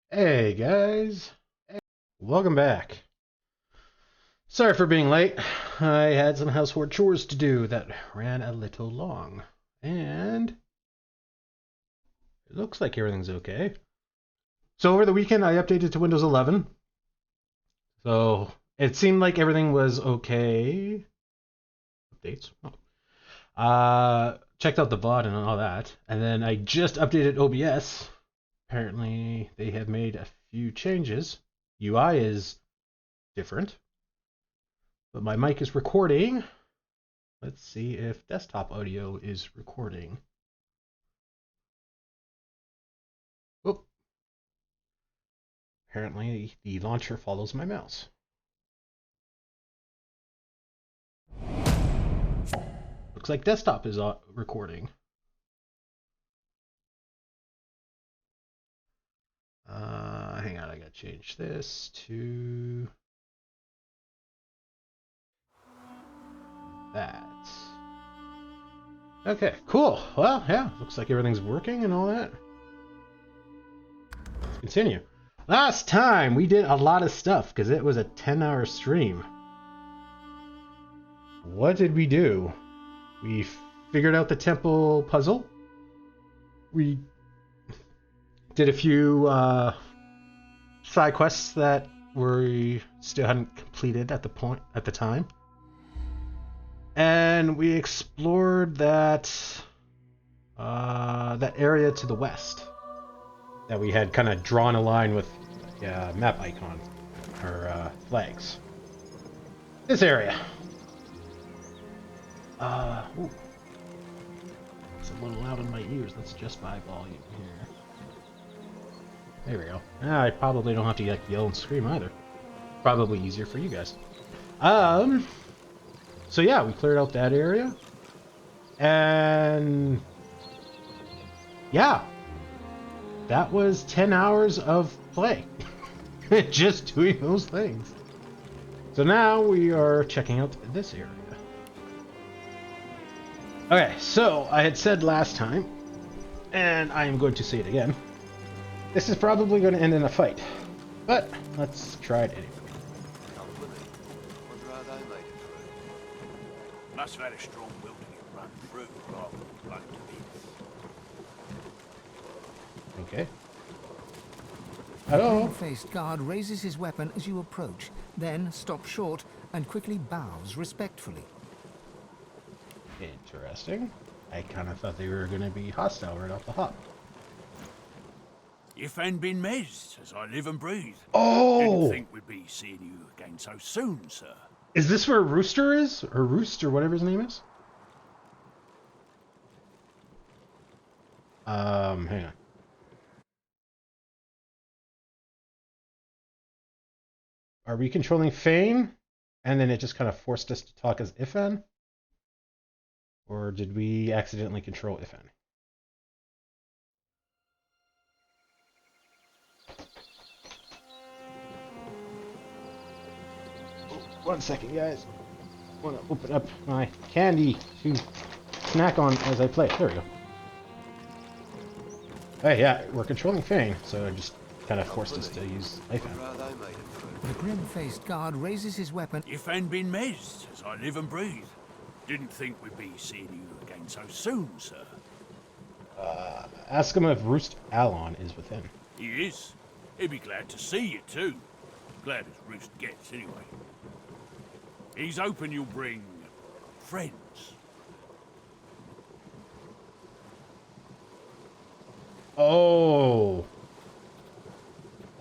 Hey guys, welcome back. Sorry for being late. I had some household chores to do that ran a little long. And it looks like everything's okay. So over the weekend I updated to Windows 11. So it seemed like everything was okay. Updates. Checked out the VOD and all that. And then I just updated OBS. Apparently they have made a few changes. UI is different. But my mic is recording. Let's see if desktop audio is recording. Oh, apparently the launcher follows my mouse. Looks like desktop is recording. Hang on, I gotta change this to that. Okay, cool. Well, yeah, looks like everything's working and all that. Let's continue. Last time we did a lot of stuff because it was a 10-hour stream. What did we do? We figured out the temple puzzle. We did a few side quests that we still hadn't completed at the time. And we explored that area to the west that we had kind of drawn a line with map icon or flags. This area. Ooh. It's a little loud in my ears. Let's adjust my volume here. There we go. I probably don't have to yell and scream either. Probably easier for you guys. So yeah, we cleared out that area. And yeah, that was 10 hours of play. Just doing those things. So now we are checking out this area. Okay, so I had said last time, and I am going to say it again, this is probably going to end in a fight. But let's try it anyway. Must have had a strong will to get run through rather than blown to bits. Okay. Hello? The faced guard raises his weapon as you approach, then stops short and quickly bows respectfully. Interesting. I kind of thought they were going to be hostile right off the hop. If and been mezd, as I live and breathe. Oh! Didn't think we'd be seeing you again so soon, sir. Is this where Rooster is? Or Roost, or whatever his name is? Hang on. Are we controlling Fane? And then it just kind of forced us to talk as Ifan? Or did we accidentally control Ifan? One second, guys. I want to open up my candy to snack on as I play. There we go. Hey, yeah, we're controlling Fane, so it just kind of forced us to use Ifan. The grim-faced guard raises his weapon. If and been mezd, as I live and breathe. Didn't think we'd be seeing you again so soon, sir. Ask him if Roost Alon is within. He is. He'd be glad to see you too. Glad as Roost gets, anyway. He's hoping you'll bring friends. Oh.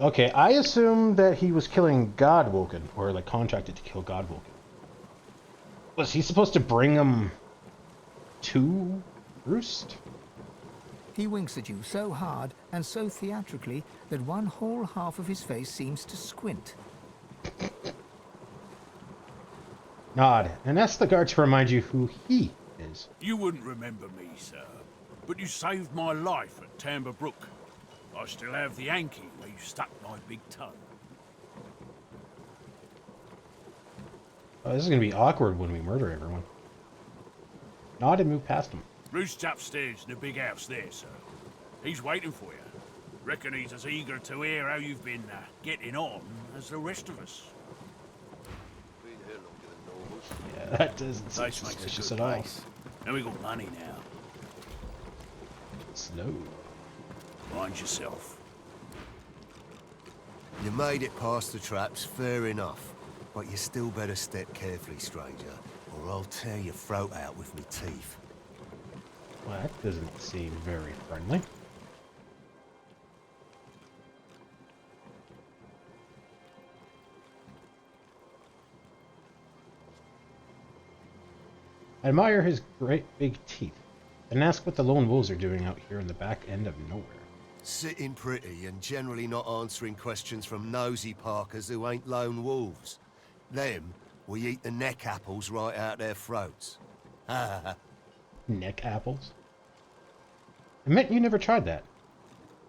Okay, I assumed that he was killing Godwoken, or like contracted to kill Godwoken. Was he supposed to bring him to Roost? He winks at you so hard and so theatrically that one whole half of his face seems to squint. Nod, and ask the guard to remind you who he is. You wouldn't remember me, sir, but you saved my life at Tamber Brook. I still have the hanky where you stuck my big tongue. Oh, this is going to be awkward when we murder everyone. Nod and move past him. Roost's upstairs in the big house there, sir. He's waiting for you. Reckon he's as eager to hear how you've been getting on as the rest of us. Been here longer than normal. Yeah, that doesn't seem Place makes a suspicious good at all. place. And we got money now. Slow. Mind yourself. You made it past the traps, fair enough. But you still better step carefully, stranger, or I'll tear your throat out with me teeth. Well, that doesn't seem very friendly. I admire his great big teeth, and ask what the lone wolves are doing out here in the back end of nowhere. Sitting pretty and generally not answering questions from nosy parkers who ain't lone wolves. Them, we eat the neck apples right out their throats. Ha ha ha. Neck apples? I meant you never tried that.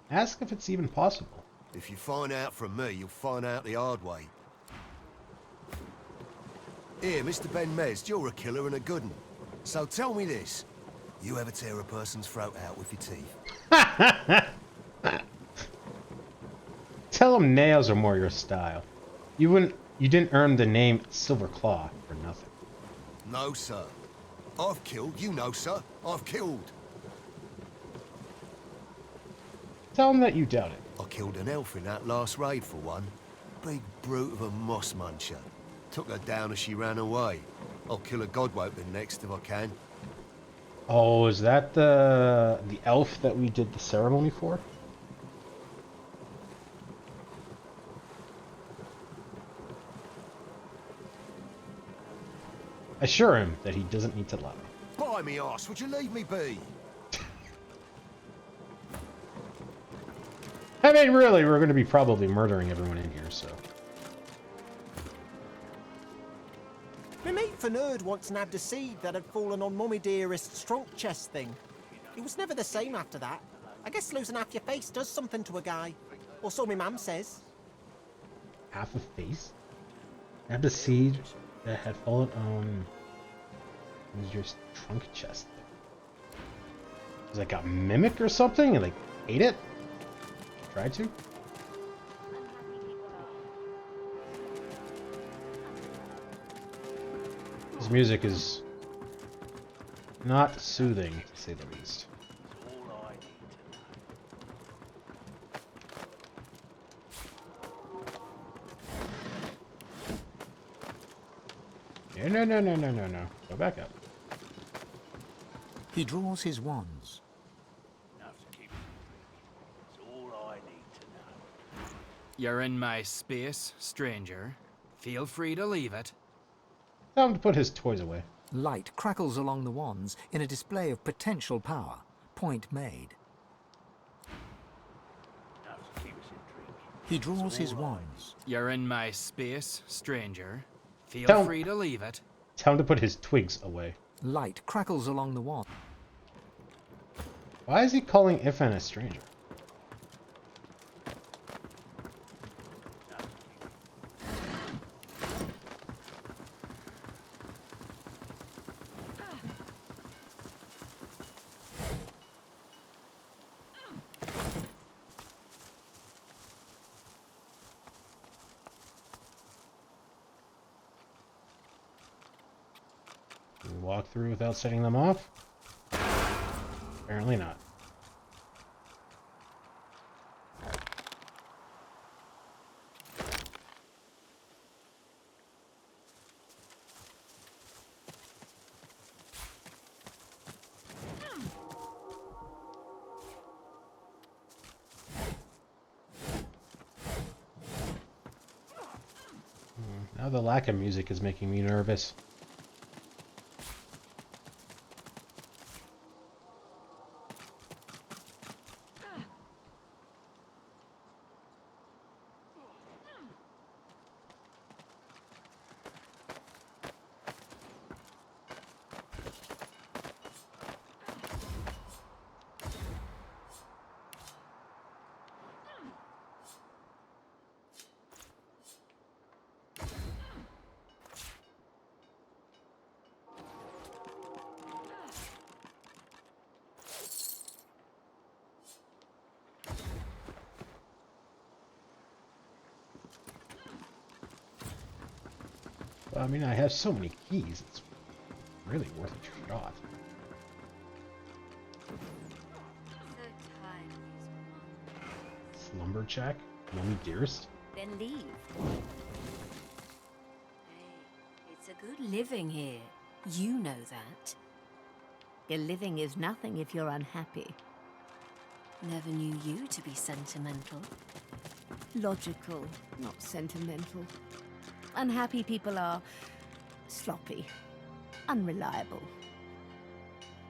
Ask if it's even possible. If you find out from me, you'll find out the hard way. Here, Mr. Ben Mez, you're a killer and a good 'un. So tell me this. You ever tear a person's throat out with your teeth? Tell him nails are more your style. You didn't earn the name Silver Claw for nothing. No, sir. I've killed, you know, sir. I've killed. Tell him that you doubt it. I killed an elf in that last raid, for one. Big brute of a moss muncher. Took her down as she ran away. I'll kill a godwoken next if I can. Oh, is that the elf that we did the ceremony for? Assure him that he doesn't need to lie. By me arse, would you leave me be? I mean, really, we're going to be probably murdering everyone in here, so... My mate Fernerd once nabbed a seed that had fallen on Mummy Dearest's trunk chest thing. He was never the same after that. I guess losing half your face does something to a guy. Or so my mum says. Half a face? Grabbed a seed that had fallen on your trunk chest. Was it like a mimic or something and like ate it? Tried to? This music is not soothing, to say the least. No. Go back up. He draws his wands. Enough to keep it. It's all I need to know. You're in my space, stranger. Feel free to leave it. Tell him to put his toys away. Light crackles along the wands in a display of potential power. Point made. Enough to keep us intrigued. He draws his wands. You're in my space, stranger. Feel Don't- free to leave it. Tell him to put his twigs away. Light crackles along the wand. Why is he calling Ifan a stranger? Can we walk through without setting them off? Apparently not. Now the lack of music is making me nervous. I mean, I have so many keys, it's really worth a shot. Slumberjack? Mummy Dearest? Then leave. Hey, it's a good living here. You know that. Your living is nothing if you're unhappy. Never knew you to be sentimental. Logical, not sentimental. Unhappy people are sloppy, unreliable.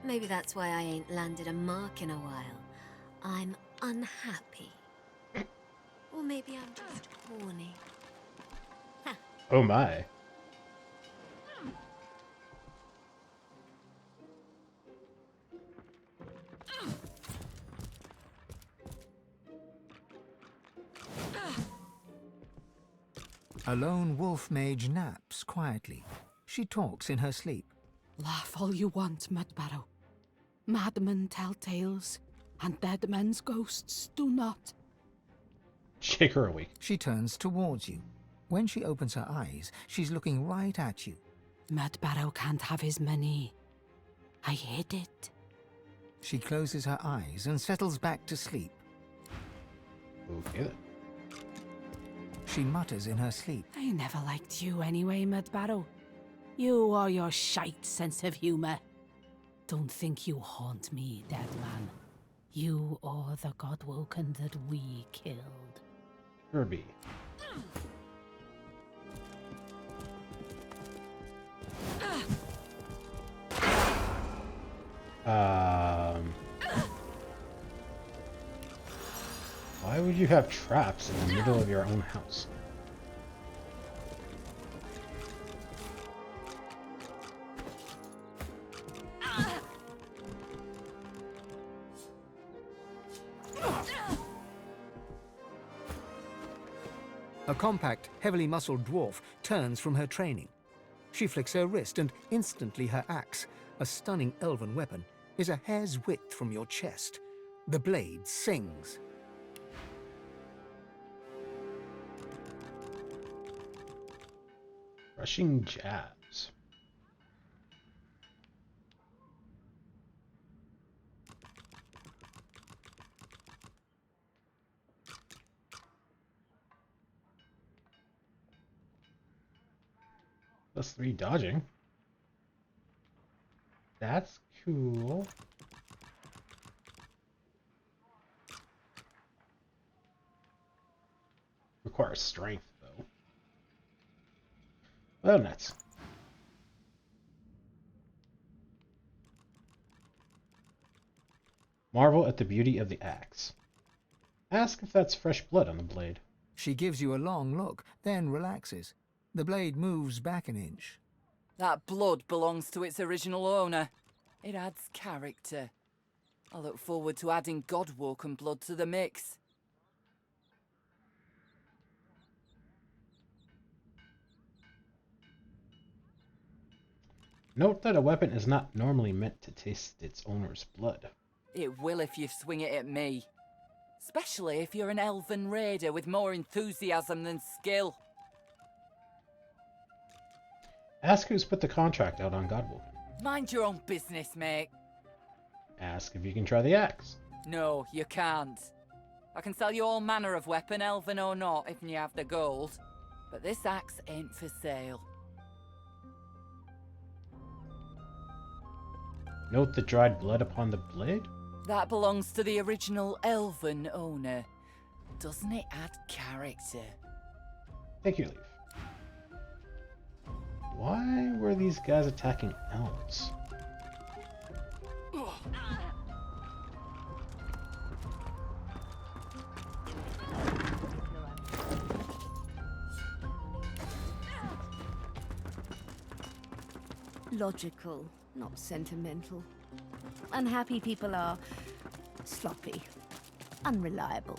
Maybe that's why I ain't landed a mark in a while. I'm unhappy. Or maybe I'm just horny. Oh my. A lone wolf mage naps quietly. She talks in her sleep. Laugh all you want, Mudbarrow. Madmen tell tales, and dead men's ghosts do not. Shake her awake. She turns towards you. When she opens her eyes, she's looking right at you. Mudbarrow can't have his money. I hid it. She closes her eyes and settles back to sleep. Okay then. She mutters in her sleep. I never liked you anyway, Mudbarrow. You or your shite sense of humour. Don't think you haunt me, dead man. You or the Godwoken that we killed. Kirby. Why would you have traps in the middle of your own house? A compact, heavily muscled dwarf turns from her training. She flicks her wrist and instantly her axe, a stunning elven weapon, is a hair's width from your chest. The blade sings. Rushing jabs. +3 dodging. That's cool. Requires strength, though. Oh, nuts. Marvel at the beauty of the axe. Ask if that's fresh blood on the blade. She gives you a long look, then relaxes. The blade moves back an inch. That blood belongs to its original owner. It adds character. I look forward to adding Godwoken blood to the mix. Note that a weapon is not normally meant to taste its owner's blood. It will if you swing it at me. Especially if you're an elven raider with more enthusiasm than skill. Ask who's put the contract out on Godwoken. Mind your own business, mate. Ask if you can try the axe. No, you can't. I can sell you all manner of weapon, elven or not, if you have the gold. But this axe ain't for sale. Note the dried blood upon the blade? That belongs to the original elven owner. Doesn't it add character? Take your leave. Why were these guys attacking elves? Logical, not sentimental. Unhappy people are sloppy, unreliable.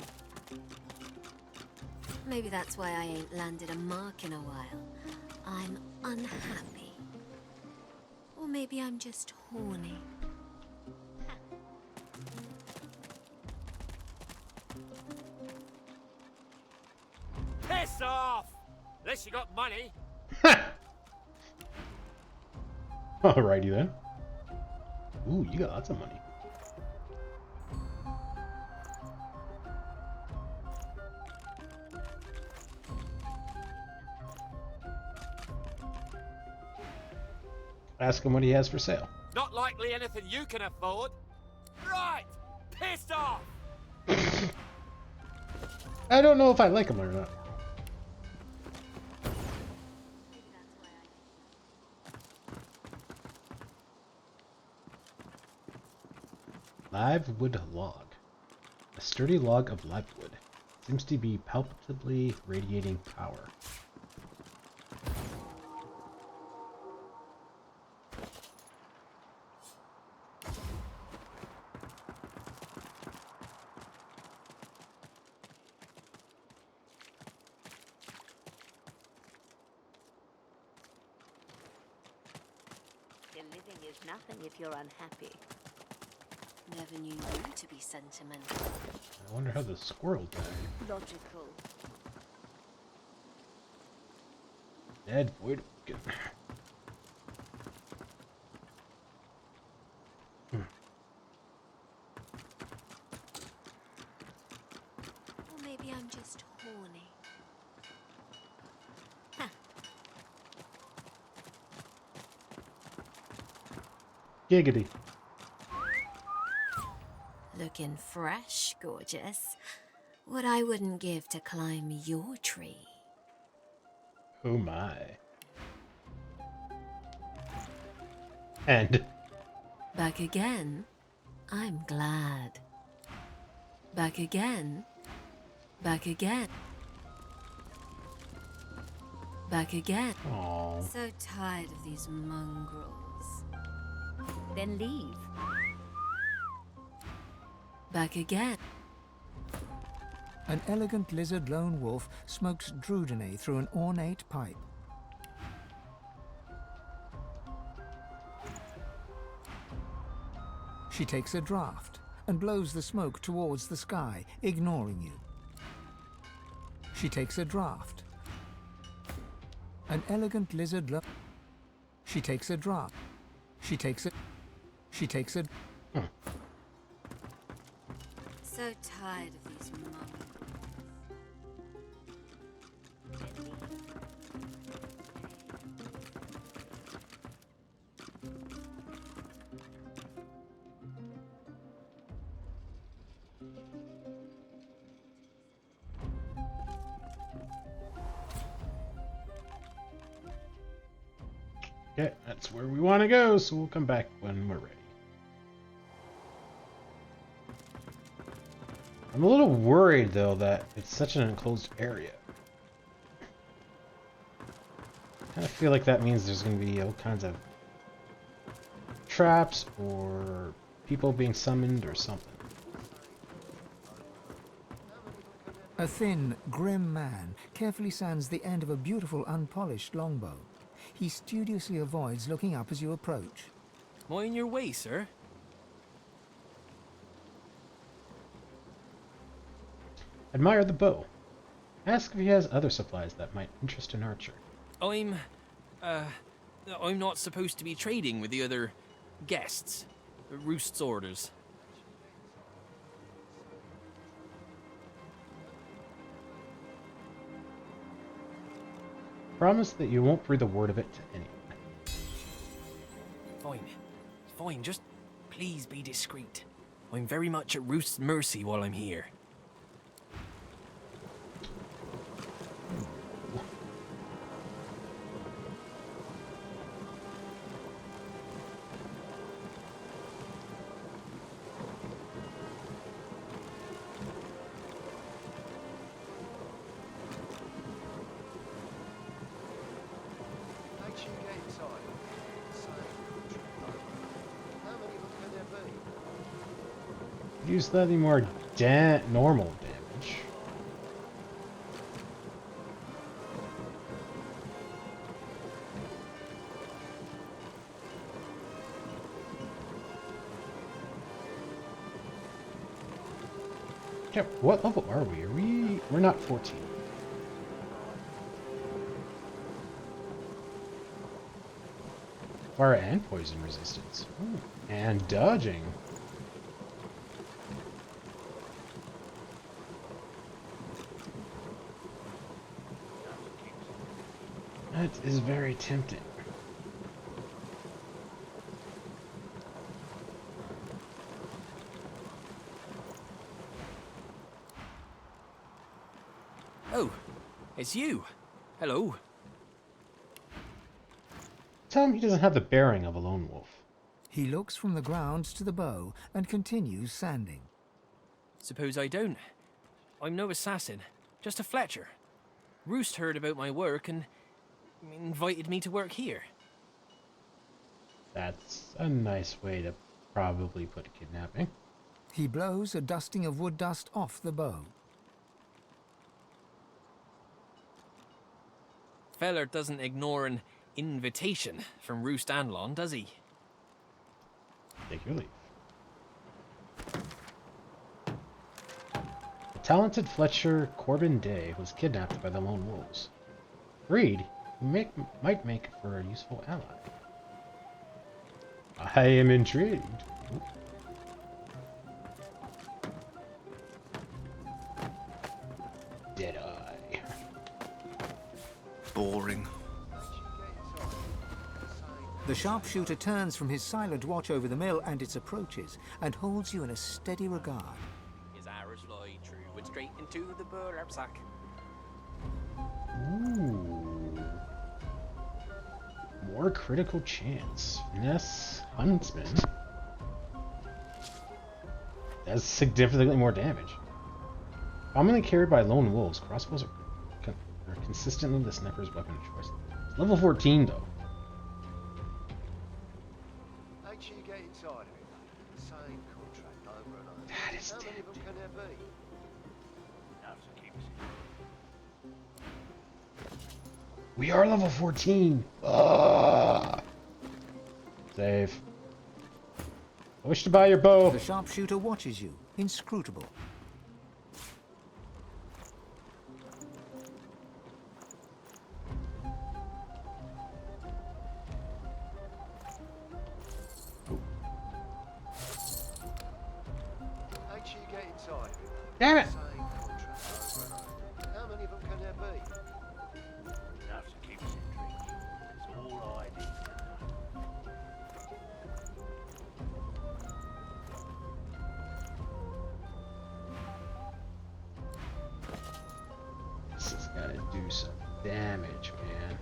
Maybe that's why I ain't landed a mark in a while. I'm unhappy. Or maybe I'm just horny. Piss off! Unless you got money. Alrighty then. Ooh, you got lots of money. Ask him what he has for sale. Not likely anything you can afford. Right! Pissed off! I don't know if I like him or not. Live wood log. A sturdy log of live wood. Seems to be palpably radiating power. Your living is nothing if you're unhappy. Never knew you to be sentimental. I wonder how the squirrel died. Logical. Dead wood. Or maybe I'm just horny. Giggity. Looking fresh, gorgeous. What I wouldn't give to climb your tree. Oh my. And Back again? I'm glad. Back again? Back again? Back again? oh, So tired of these mongrels. Then leave. Back again. An elegant lizard lone wolf smokes Drudenay through an ornate pipe. She takes a draught and blows the smoke towards the sky, ignoring you. She takes a draught. An elegant lizard She takes a draught. She takes a... So tired of these mongrels. okay, that's where we want to go, so we'll come back when we're ready. I'm a little worried, though, that it's such an enclosed area. I kind of feel like that means there's going to be all kinds of traps or people being summoned or something. A thin, grim man carefully sands the end of a beautiful, unpolished longbow. He studiously avoids looking up as you approach. Mind your way, sir. Admire the bow. Ask if he has other supplies that might interest an archer. I'm not supposed to be trading with the other guests. Roost's orders. Promise that you won't breathe a word of it to anyone. Fine, just please be discreet. I'm very much at Roost's mercy while I'm here. Use slightly more normal damage. Okay, what level are we? We're not 14. Fire and poison resistance. Ooh. And dodging. That is very tempting. Oh, it's you. Hello. Tell him he doesn't have the bearing of a lone wolf. He looks from the ground to the bow and continues sanding. Suppose I don't. I'm no assassin, just a Fletcher. Roost heard about my work and invited me to work here. That's a nice way to probably put kidnapping. He blows a dusting of wood dust off the bow. Feller doesn't ignore an invitation from Roost Anlon, does he? Take your leave. The talented Fletcher Corbin Day was kidnapped by the Lone Wolves. Freed, he might make for a useful ally. I am intrigued. Deadeye. Boring. The sharpshooter turns from his silent watch over the mill and its approaches and holds you in a steady regard. His arrows fly true and straight into the burlap sack. Ooh. More critical chance. Finesse Huntsman. Does significantly more damage. Commonly carried by lone wolves, crossbows are consistently the sniper's weapon of choice. It's level 14 though. Ain't you getting tired of it? The same contract over and over. That is How many of them can there be? We are level 14. Ugh. Save. I wish to buy your bow. The sharpshooter watches you, inscrutable. Ain't you getting tired of it? Damn it! The same contract over and over. How many of them can there be? Enough to keep us intrigued. It's all I need to know. This has got to do some damage, man.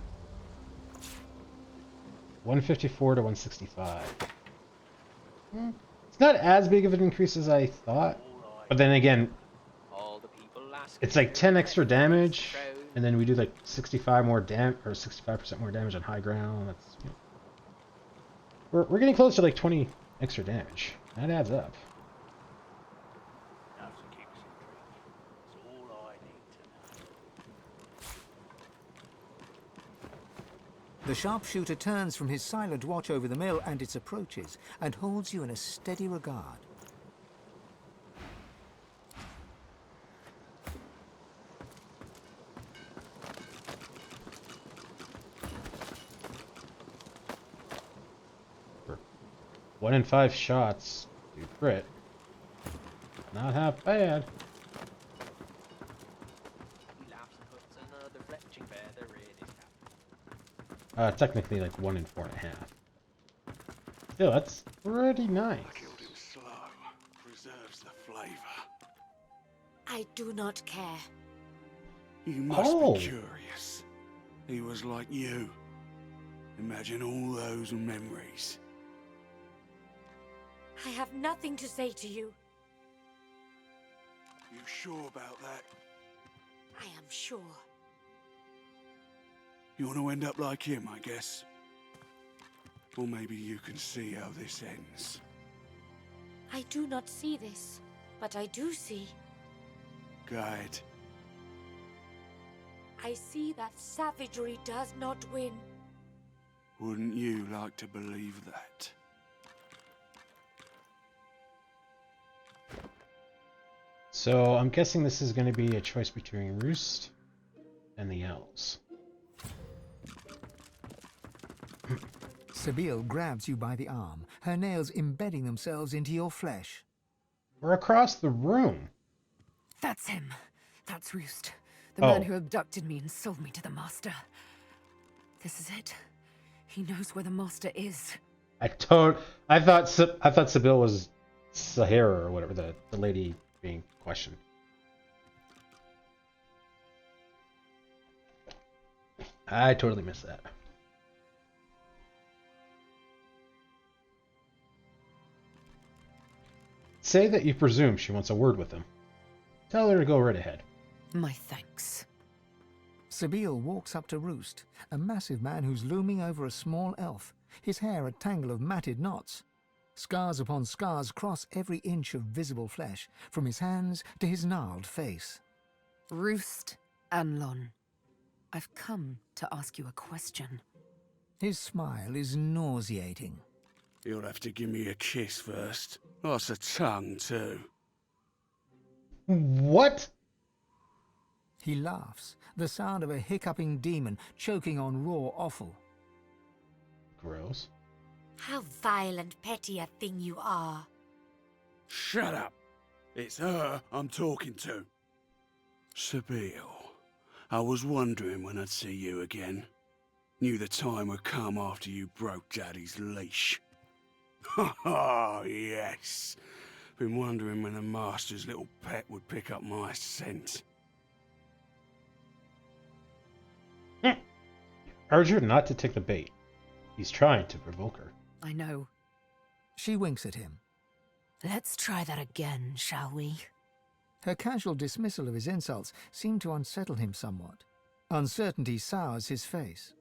154 to 165. It's not as big of an increase as I thought. But then again, it's like 10 extra damage, and then we do like 65 more or 65% more damage on high ground. That's, you know, we're getting close to like 20 extra damage. That adds up. Enough to keep us intrigued. It's all I need to know. The sharpshooter turns from his silent watch over the mill and its approaches and holds you in a steady regard. For 1 in 5 shots, do crit. Not half bad. Technically like 1 in 4.5. Still, that's pretty nice. I killed him slow. Preserves the flavor. I do not care. You must Oh. be curious. He was like you. Imagine all those memories. I have nothing to say to you. You sure about that? I am sure. You want to end up like him, I guess. Or maybe you can see how this ends. I do not see this, but I do see. Guide. I see that savagery does not win. Wouldn't you like to believe that? So I'm guessing this is going to be a choice between Roost and the Elves. Sabine grabs you by the arm, her nails embedding themselves into your flesh. We're across the room. That's him. That's Roost. The Oh. man who abducted me and sold me to the Master. This is it. He knows where the Master is. I thought Sabine was Sahara or whatever, the lady being questioned. I totally missed that. Say that you presume she wants a word with him. Tell her to go right ahead. My thanks. Sabine walks up to Roost, a massive man who's looming over a small elf, his hair a tangle of matted knots. Scars upon scars cross every inch of visible flesh, from his hands to his gnarled face. Roost Anlon. I've come to ask you a question. His smile is nauseating. You'll have to give me a kiss first. Lots of tongue, too. What? He laughs, the sound of a hiccuping demon choking on raw offal. Gross. How vile and petty a thing you are. Shut up. It's her I'm talking to. Sabine, I was wondering when I'd see you again. Knew the time would come after you broke Daddy's leash. Ha yes. Been wondering when the Master's little pet would pick up my scent. Urge her not to take the bait. He's trying to provoke her. I know. She winks at him. Let's try that again, shall we? Her casual dismissal of his insults seemed to unsettle him somewhat. Uncertainty sours his face.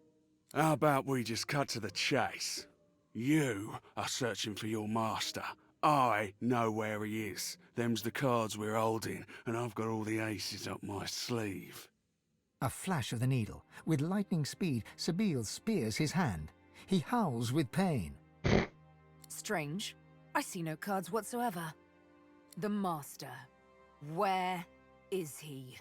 How about we just cut to the chase? You are searching for your master. I know where he is. Them's the cards we're holding, and I've got all the aces up my sleeve. A flash of the needle. With lightning speed, Sabine spears his hand. He howls with pain. Strange. I see no cards whatsoever. The Master. Where is he?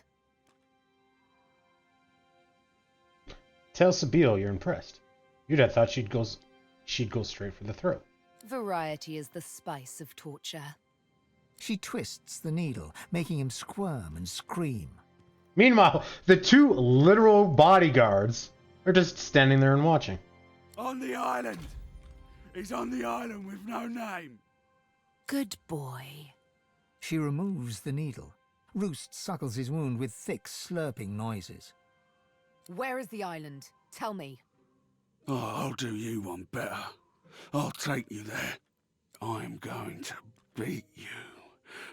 Tell Sabine you're impressed. You'd have thought she'd go straight for the throat. Variety is the spice of torture. She twists the needle, making him squirm and scream. Meanwhile, the two literal bodyguards are just standing there and watching. On the island! He's on the island with no name! Good boy. She removes the needle. Roost suckles his wound with thick, slurping noises. Where is the island? Tell me. Oh, I'll do you one better. I'll take you there. I'm going to beat you.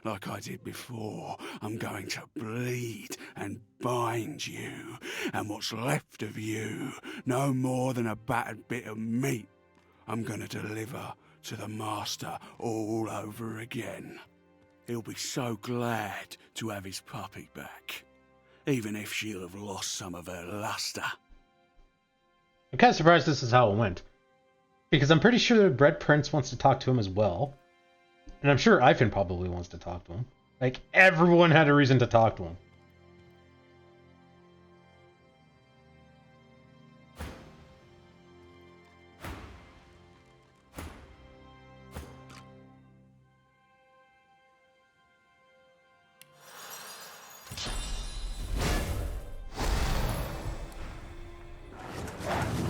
Like I did before, I'm going to bleed and bind you, and what's left of you, no more than a battered bit of meat, I'm going to deliver to the Master all over again. He'll be so glad to have his puppy back, even if she'll have lost some of her luster. I'm kind of surprised this is how it went, because I'm pretty sure the Red Prince wants to talk to him as well. And I'm sure Ivan probably wants to talk to him. Like, everyone had a reason to talk to him.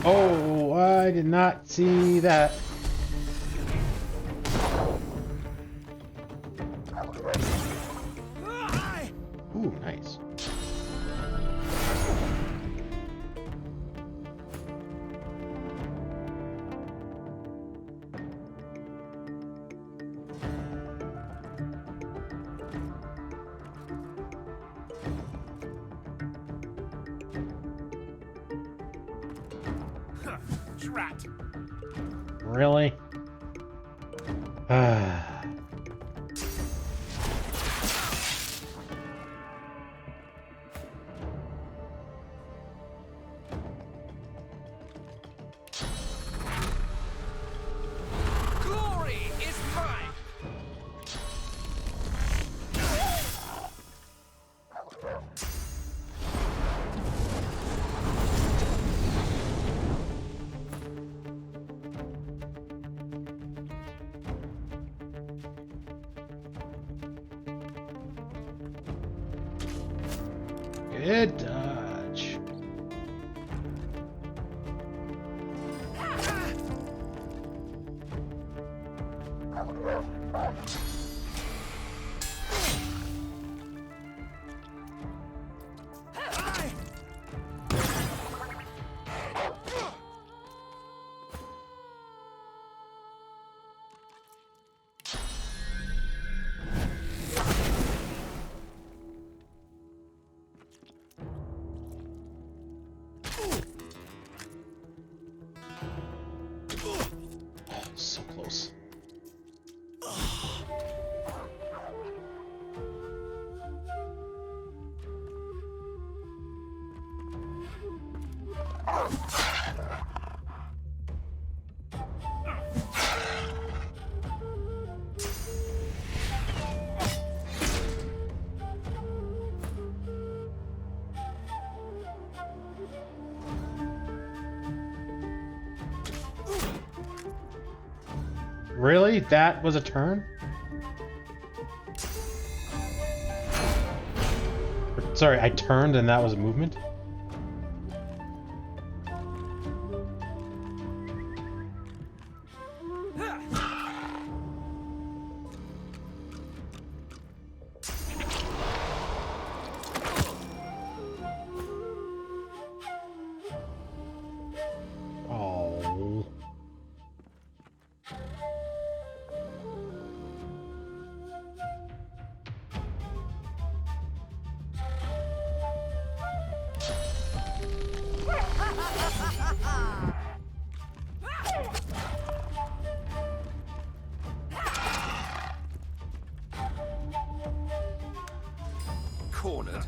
Oh, I did not see that. Ooh, nice. Drat. Really? Glory is mine! Good dodge. So close. Really? That was a turn? Sorry, I turned and that was a movement? Oh. Cornered.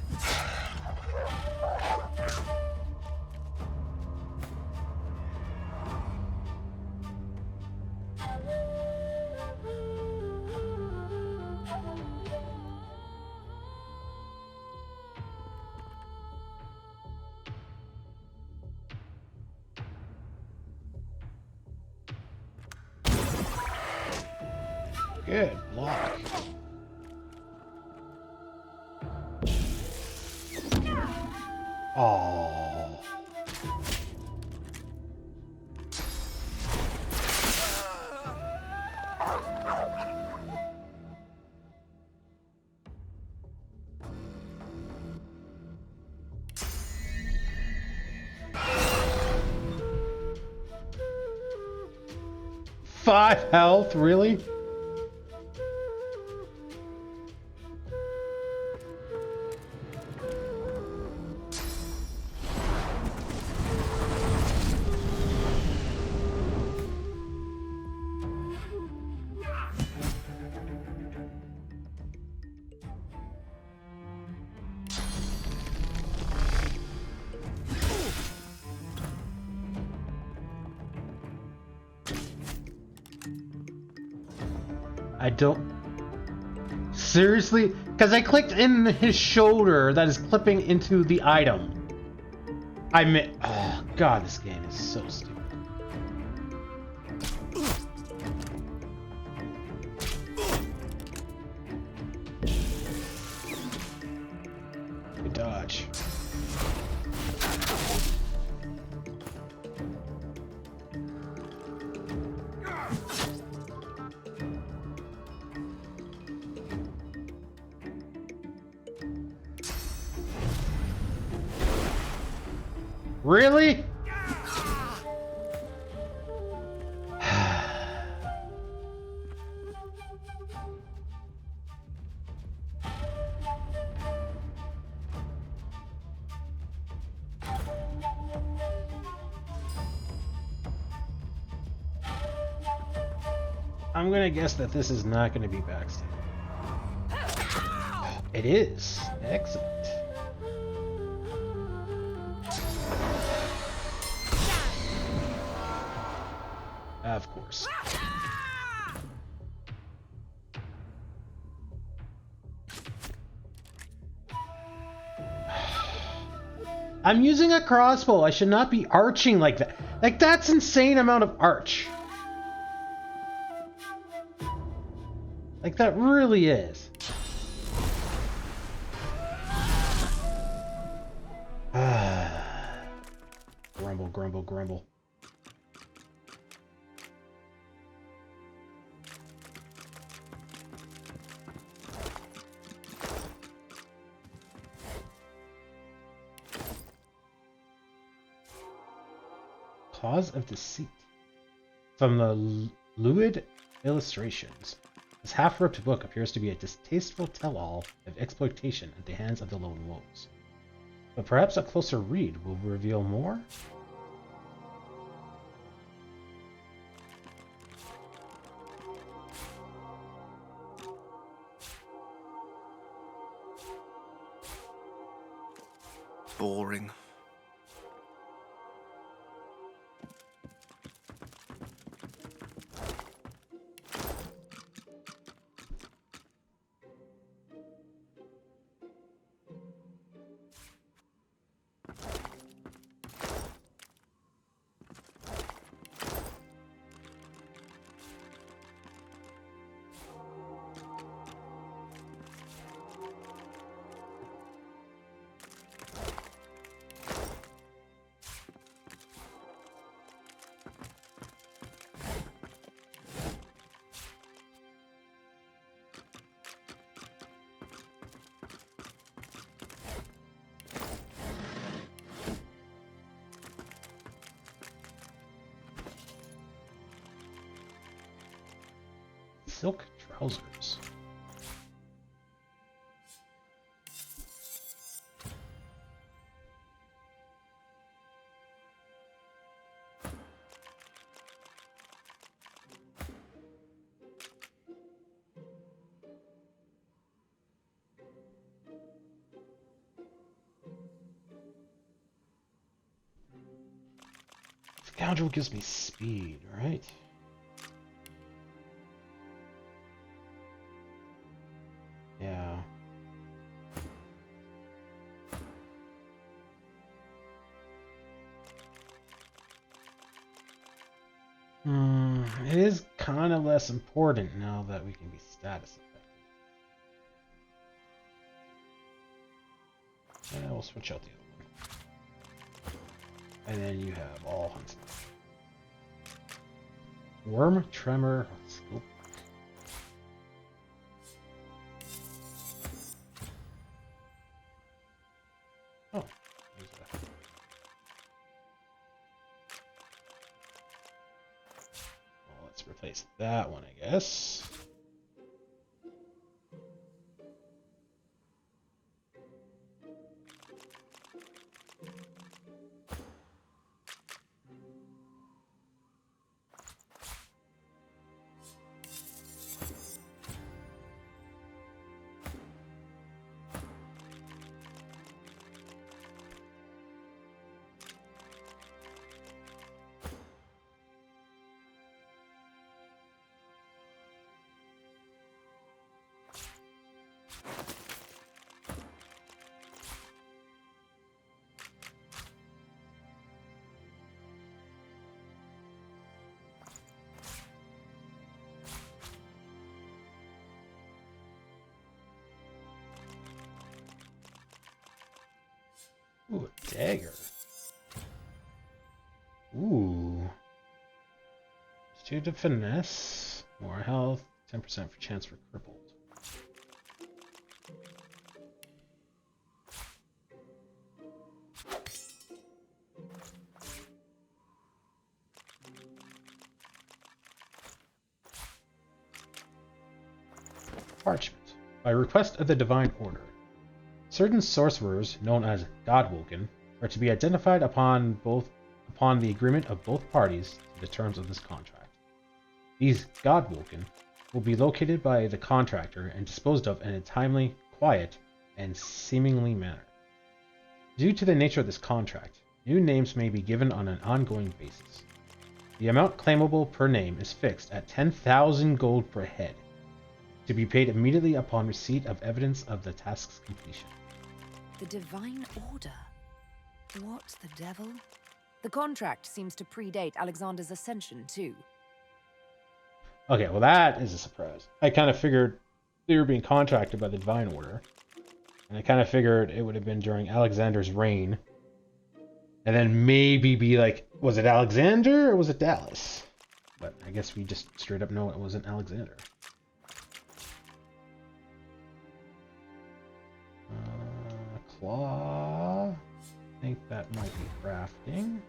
Good block. Oh. Five health, really? I don't... Seriously? Because I clicked in his shoulder that is clipping into the item. Oh, God, this game is so stupid. Good dodge. Really? I'm gonna guess that this is not gonna be backstab. It is. Excellent. Of course. I'm using a crossbow. I should not be arching like that. Like, that's insane amount of arch. Like, that really is. grumble, grumble. Cause of Deceit. From the Lewd Illustrations, this half-ripped book appears to be a distasteful tell-all of exploitation at the hands of the lone wolves. But perhaps a closer read will reveal more? Boring. Silk trousers. Scoundrel gives me speed, right? Yeah. It is kind of less important now that we can be status effective. Yeah, we'll switch out the other one. And then you have all huntsmen. Worm, Tremor, Scope. Oh, there's that. Well, let's replace that one, I guess. Ooh, a dagger. Ooh. It's 2 to finesse, more health, 10% for chance for crippled. Parchment. By request of the Divine Order. Certain sorcerers, known as Godwoken, are to be identified upon the agreement of both parties to the terms of this contract. These Godwoken will be located by the contractor and disposed of in a timely, quiet, and seemingly manner. Due to the nature of this contract, new names may be given on an ongoing basis. The amount claimable per name is fixed at 10,000 gold per head, to be paid immediately upon receipt of evidence of the task's completion. The Divine Order? What the devil? The contract seems to predate Alexander's ascension, too. Okay, well that is a surprise. I kind of figured they were being contracted by the Divine Order. And I kind of figured it would have been during Alexander's reign And then maybe be like, was it Alexander or was it Dallas? But I guess we just straight up know it wasn't Alexander. Claw. I think that might be crafting.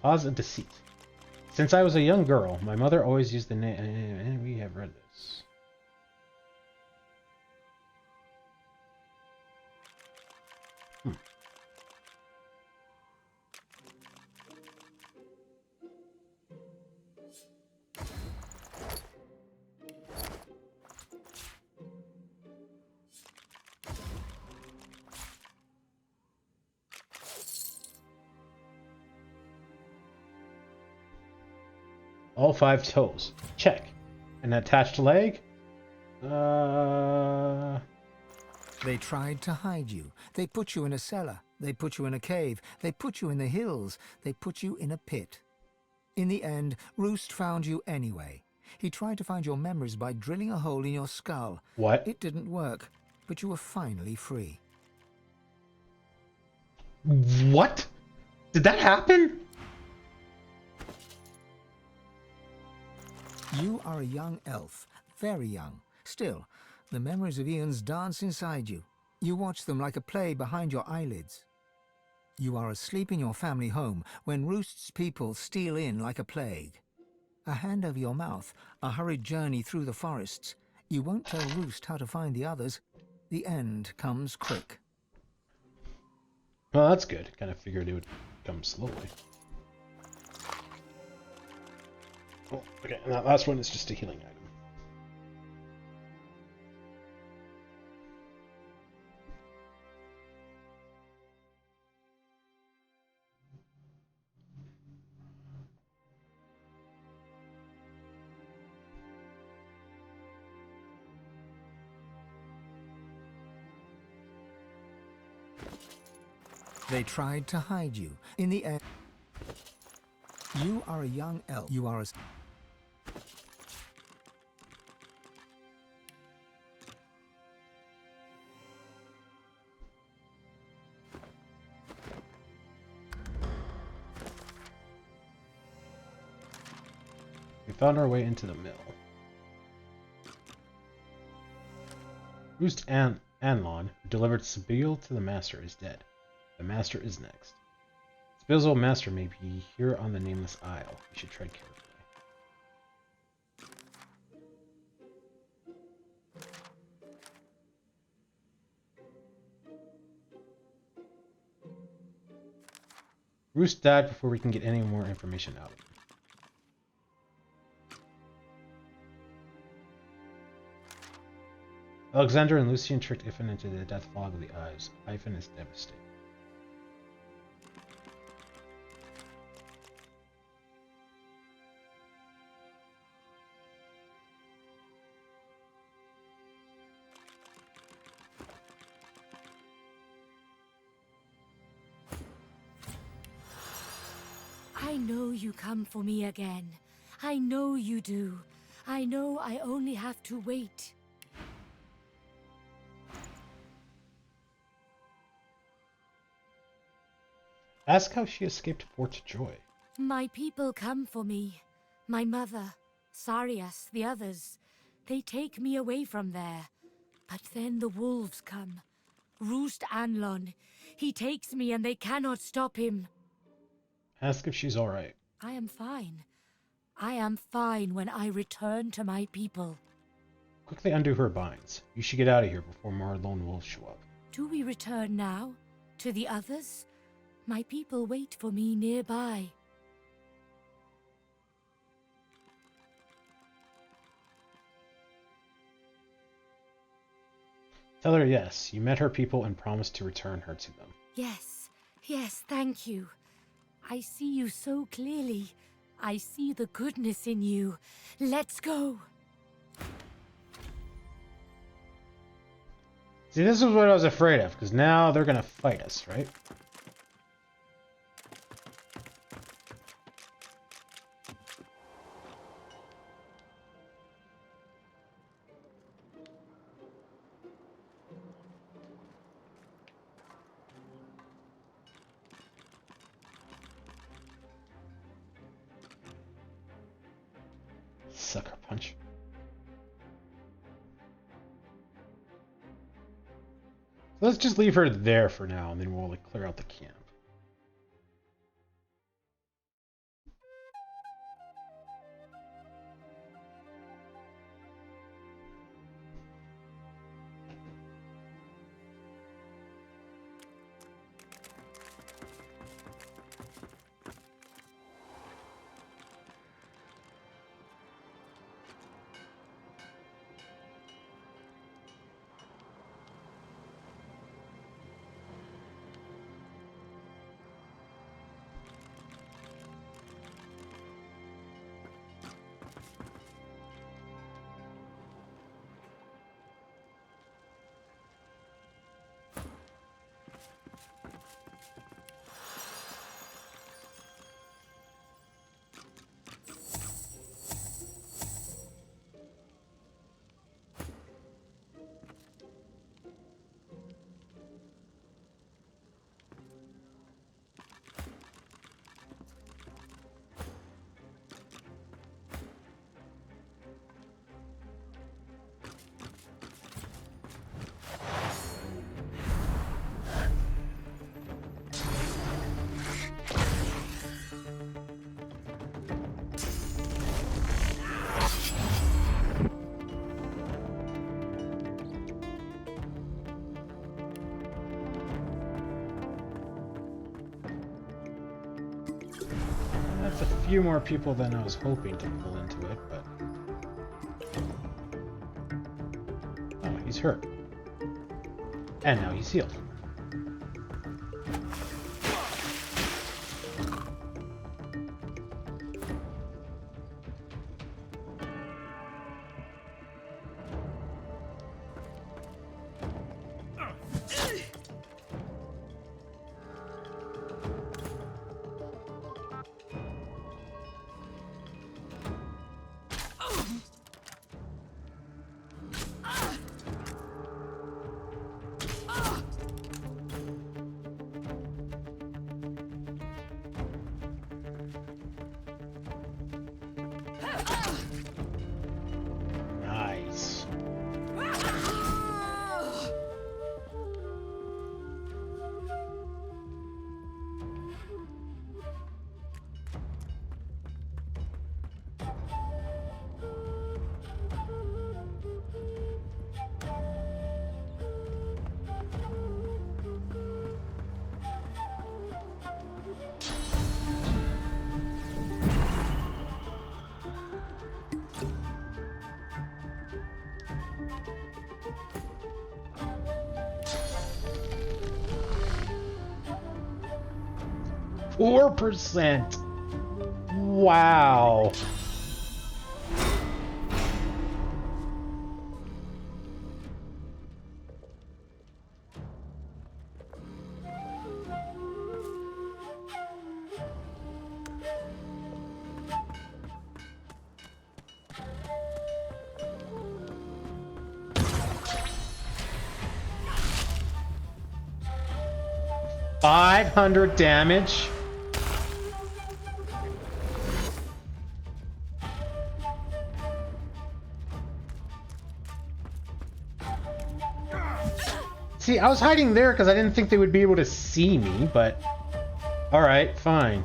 Cause of deceit. Since I was a young girl, my mother always used the name, and we have read this. All 5 toes. Check. An attached leg? They tried to hide you. They put you in a cellar. They put you in a cave. They put you in the hills. They put you in a pit. In the end, Roost found you anyway. He tried to find your memories by drilling a hole in your skull. What? It didn't work, but you were finally free. What? Did that happen? You are a young elf, very young. Still, the memories of Ian's dance inside you. You watch them like a play behind your eyelids. You are asleep in your family home when Roost's people steal in like a plague. A hand over your mouth, a hurried journey through the forests. You won't tell Roost how to find the others. The end comes quick. Well, that's good. Kind of figured it would come slowly. Oh, okay, and that last one is just a healing item. They tried to hide you. In the end, you are a young elf. You are a... We found our way into the mill. Roost Anlon, who delivered Sabil to the Master, is dead. The Master is next. Sabil's old master may be here on the Nameless Isle. We should tread carefully. Roost died before we can get any more information out of him. Alexander and Lucian tricked Ifan into the death fog of the eyes. Ifan is devastated. I know you come for me again. I know you do. I know I only have to wait. Ask how she escaped Fort Joy. My people come for me. My mother, Sarias, the others. They take me away from there. But then the wolves come. Roost Anlon. He takes me and they cannot stop him. Ask if she's alright. I am fine. I am fine when I return to my people. Quickly undo her binds. You should get out of here before more lone wolves show up. Do we return now? To the others? My people wait for me nearby. Tell her yes, you met her people and promised to return her to them. Yes, yes, thank you. I see you so clearly. I see the goodness in you. Let's go. See, this is what I was afraid of, because now they're gonna fight us, right? Sucker punch. Let's just leave her there for now, and then we'll like, clear out the camp. That's a few more people than I was hoping to pull into it, but... Oh, he's hurt. And now he's healed. Nice. %. Wow. $500 damage. See, I was hiding there because I didn't think they would be able to see me, but... Alright, fine.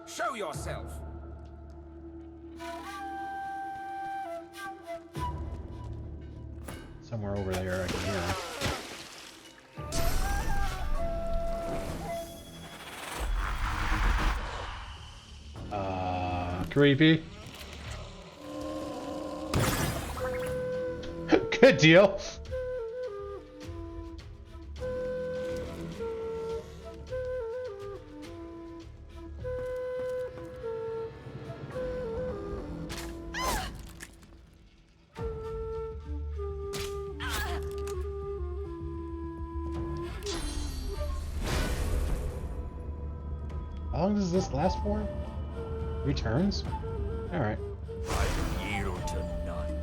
Show yourself! Somewhere over there I can hear him. Creepy. Good deal. How long does this last for? 3 turns? Alright. I yield to none.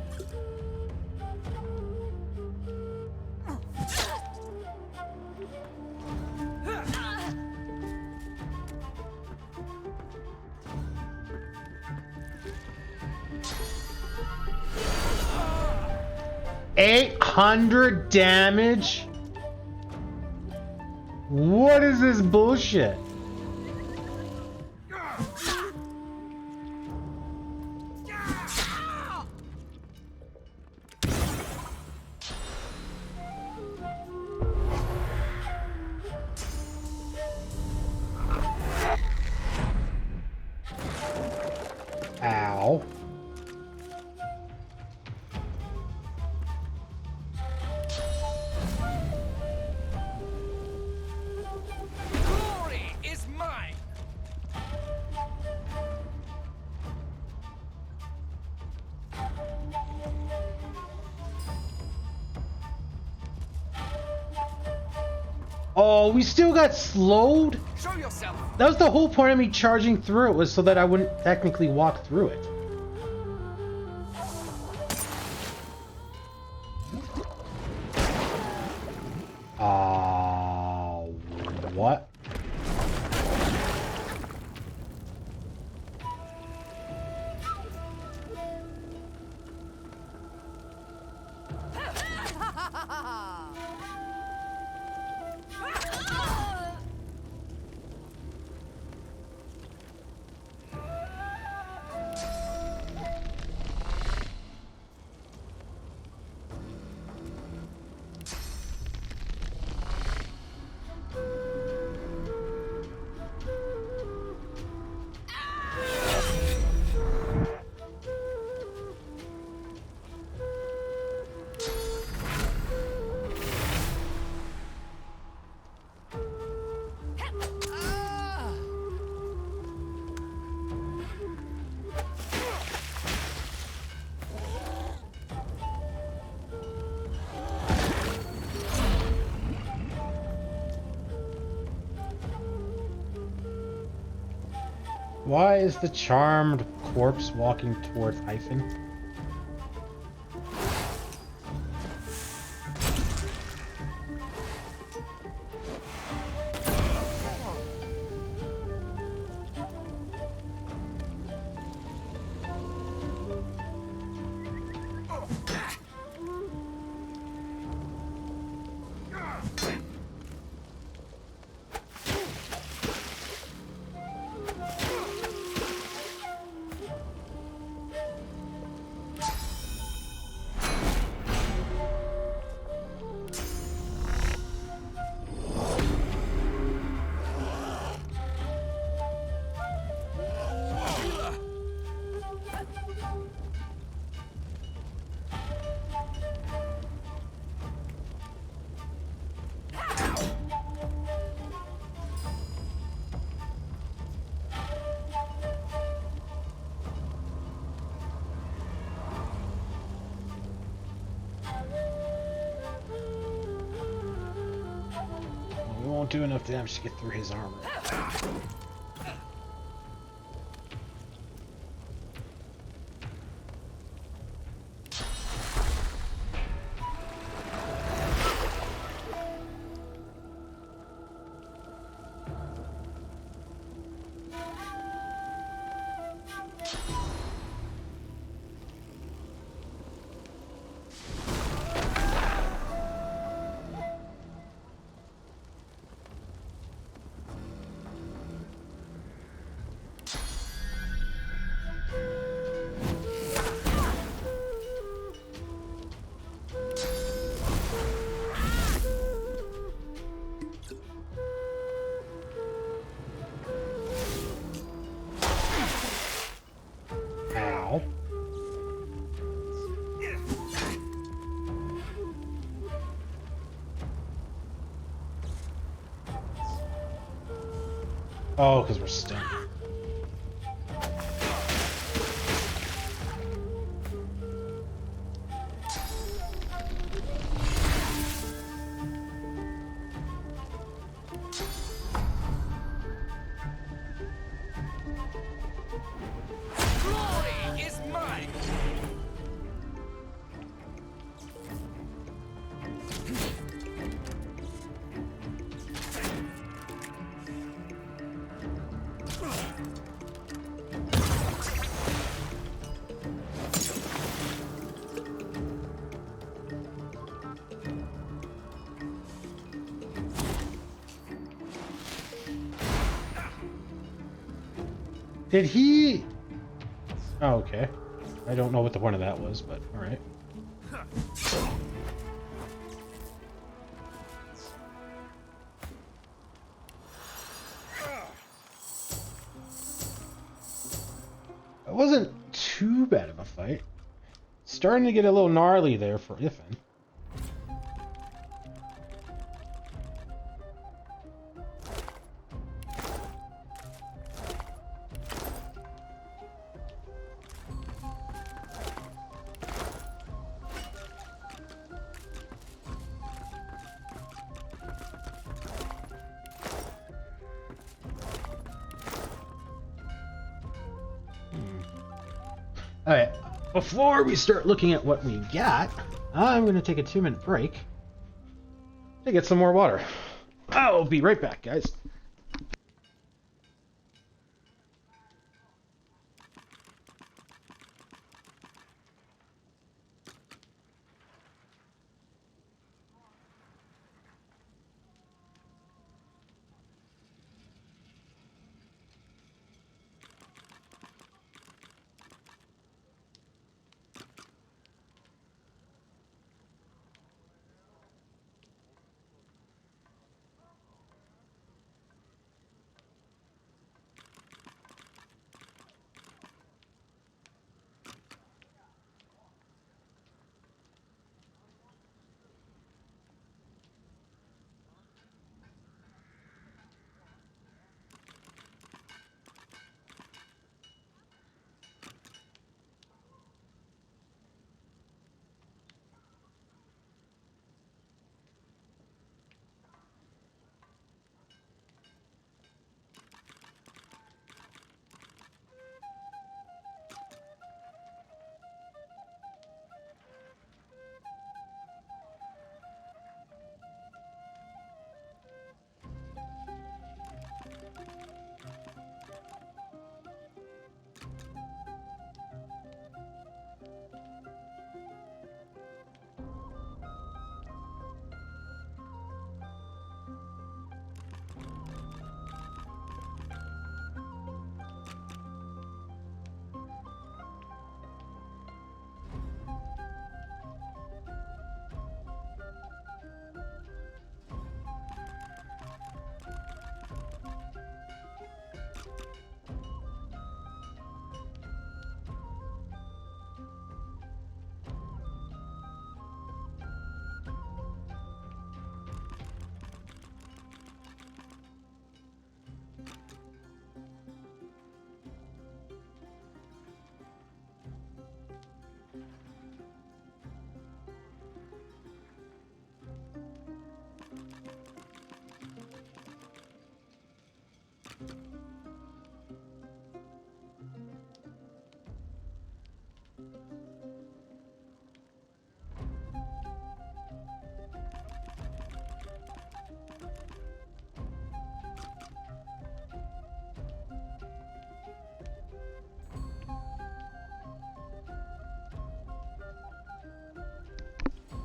$800 damage? What is this bullshit? Ow. Glory is mine. Oh, we still got slowed? Show yourself. That was the whole point of me charging through it, was so that I wouldn't technically walk through it. What? Why is the charmed corpse walking towards Hyphen? We won't do enough damage to get through his armor. Oh, because we're stunned. Glory is mine! Did he? Oh, okay. I don't know what the point of that was, but alright. It wasn't too bad of a fight. Starting to get a little gnarly there for Ifin. Alright, before we start looking at what we got, I'm going to take a 2-minute break to get some more water. I'll be right back, guys.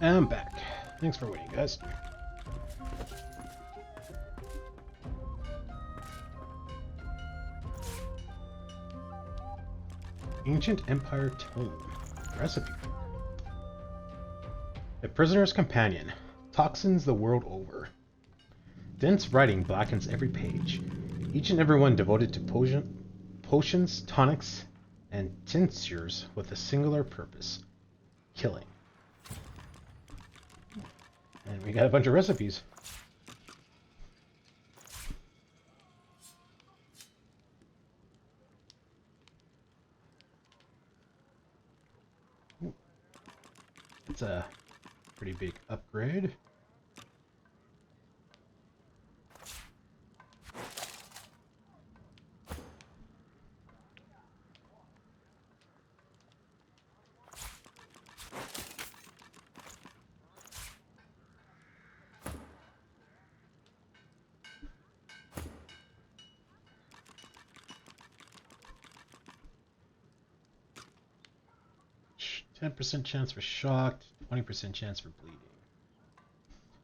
I'm back. Thanks for waiting, guys. Ancient Empire Tome. Recipe. A prisoner's companion. Toxins the world over. Dense writing blackens every page. Each and every one devoted to potions, tonics, and tinctures with a singular purpose. Killing. And we got a bunch of recipes. big upgrade. %10 chance for shocked, 20% chance for bleeding.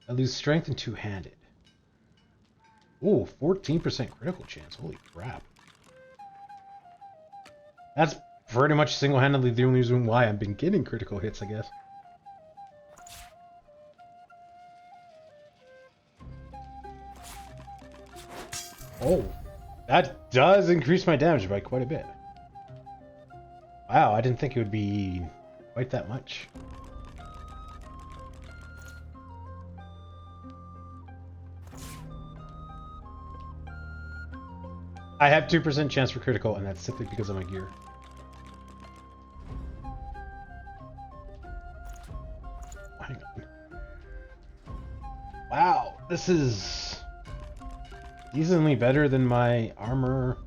I lose strength and two-handed. Ooh, 14% critical chance. Holy crap. That's pretty much single-handedly the only reason why I've been getting critical hits, I guess. Oh, that does increase my damage by quite a bit. Wow, I didn't think it would be quite that much. I have 2% chance for critical, and that's simply because of my gear. Hang on. Wow, this is decently better than my armor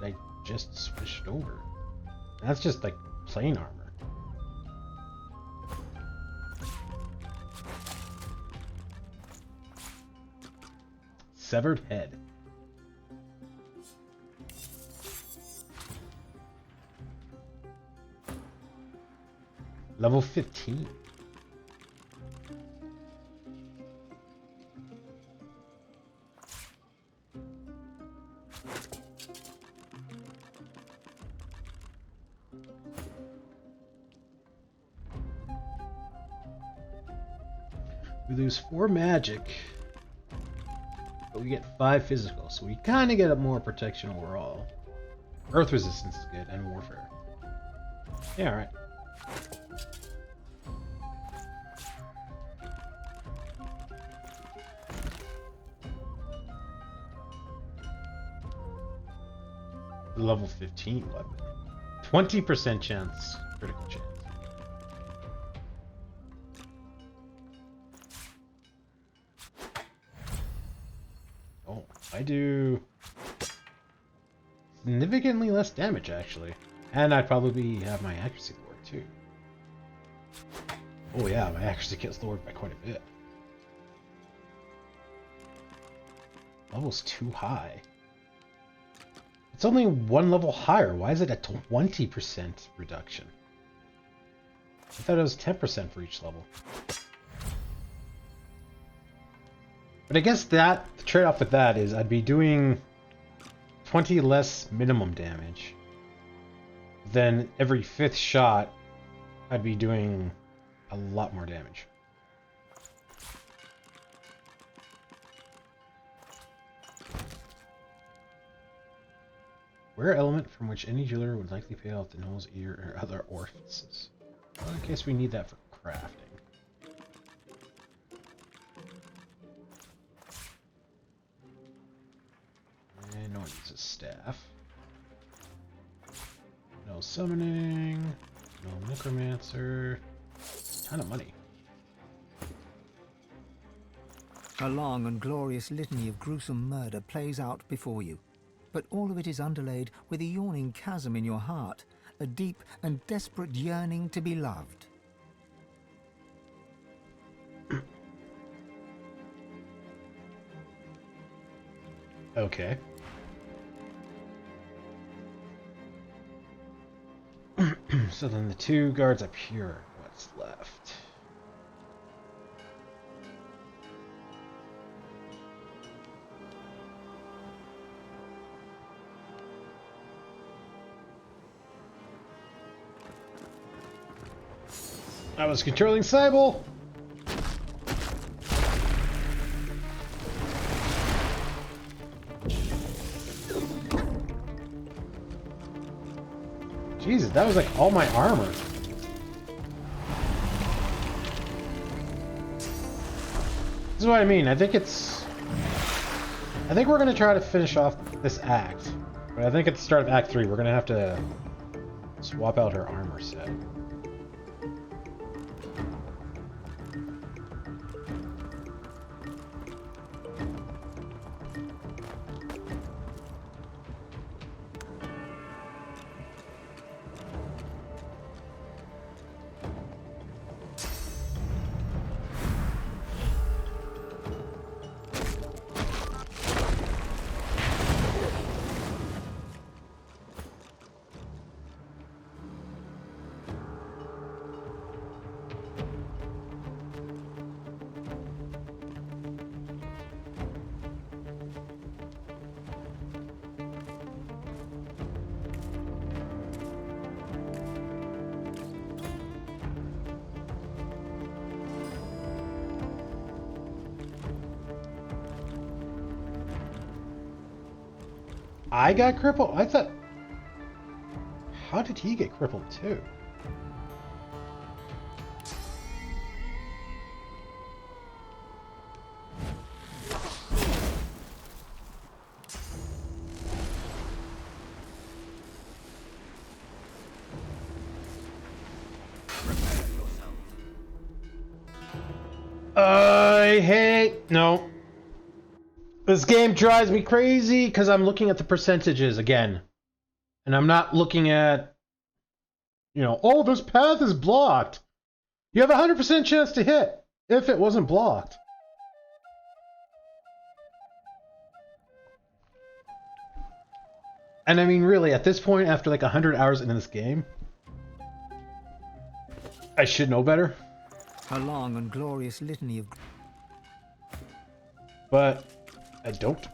that I just switched over. That's just like plain armor. Severed head. Level 15. We lose 4 magic, but we get 5 physical, so we kind of get more protection overall. Earth resistance is good, and warfare. Yeah, alright. Level 15 weapon. 20% chance, critical chance. Oh, I do significantly less damage actually. And I'd probably have my accuracy lowered too. Oh yeah, my accuracy gets lowered by quite a bit. Level's too high. It's only 1 level higher. Why is it a 20% reduction? I thought it was 10% for each level. But I guess that the trade-off with that is I'd be doing 20 less minimum damage. Then every 5th shot, I'd be doing a lot more damage. Rare element from which any jeweler would likely pay off the nose, ear, or other orifices. Well, in case we need that for crafting. And no one uses staff. No summoning. No necromancer. Ton of money. A long and glorious litany of gruesome murder plays out before you. But all of it is underlaid with a yawning chasm in your heart, a deep and desperate yearning to be loved. Okay. So then the 2 guards up here, what's left? I was controlling Cybele! Jesus, that was like all my armor. This is what I mean. I think we're gonna try to finish off this act. But I think at the start of Act 3, we're gonna have to swap out her armor set. I got crippled? I thought... How did he get crippled too? I hate... No. This game drives me crazy because I'm looking at the percentages again. And I'm not looking at, you know, oh, this path is blocked. You have a 100% chance to hit if it wasn't blocked. And I mean, really, at this point, after like 100 hours into this game, I should know better. A long and glorious litany of... But I don't.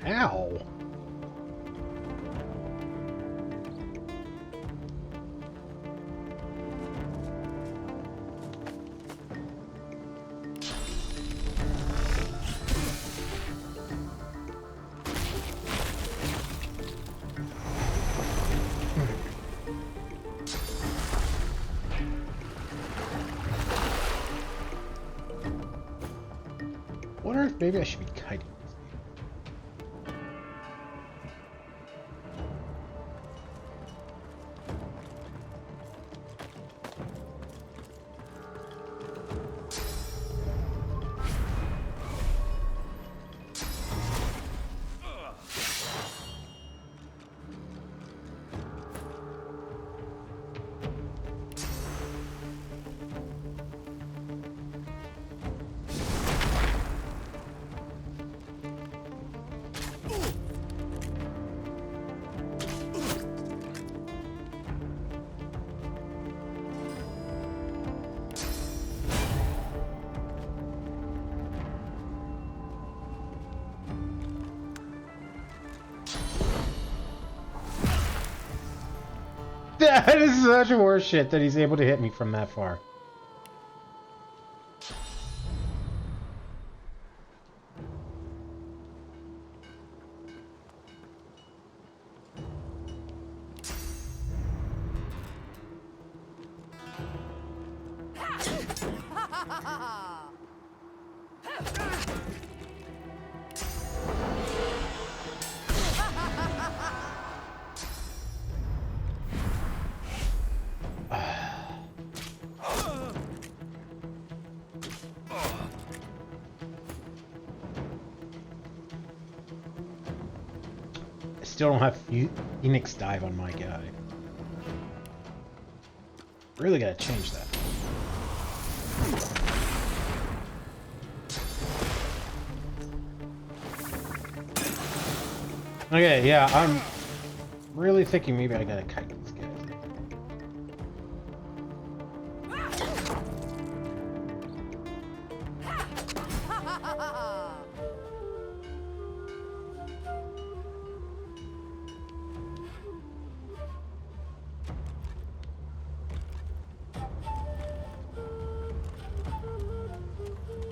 Ow. Wonder if maybe I should be kiting. That is such horse shit that he's able to hit me from that far. Still don't have Phoenix Dive on my guy. Really gotta change that. Okay, yeah, I'm really thinking maybe I gotta kite these guys.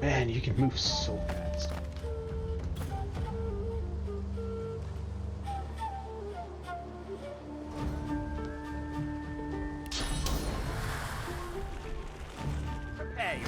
Man, you can move so fast. Prepare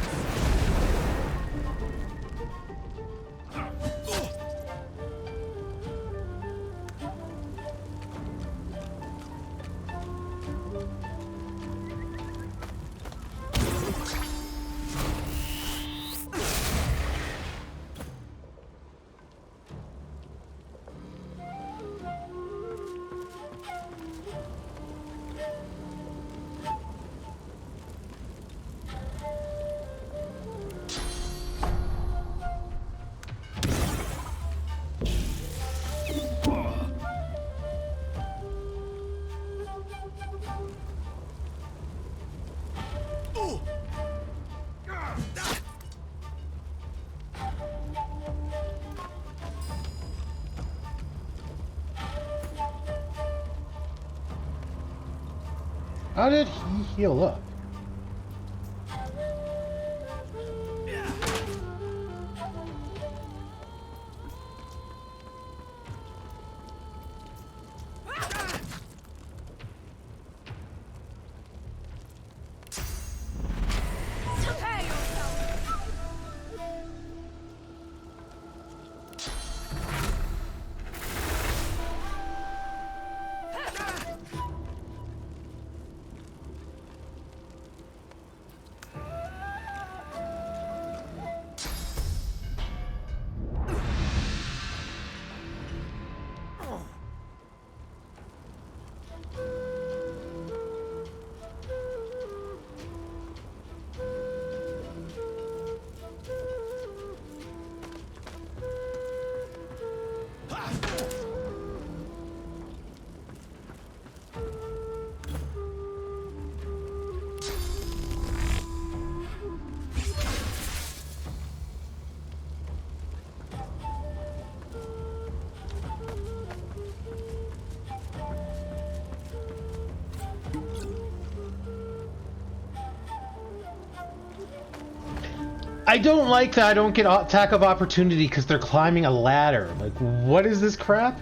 How did he heal up? I don't like that I don't get attack of opportunity because they're climbing a ladder. Like, what is this crap?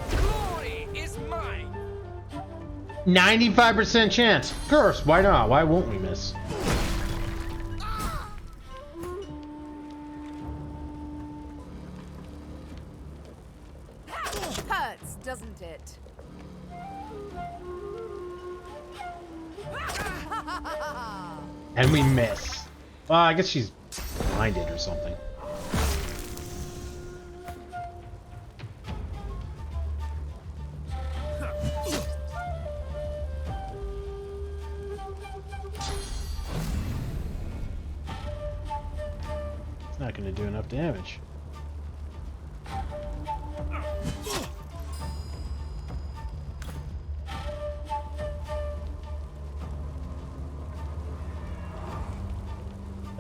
Glory is mine. 95% chance. Curse, why not? Why won't we miss? Hurts, doesn't it? And we miss. Well, I guess she's blinded or something. It's not going to do enough damage.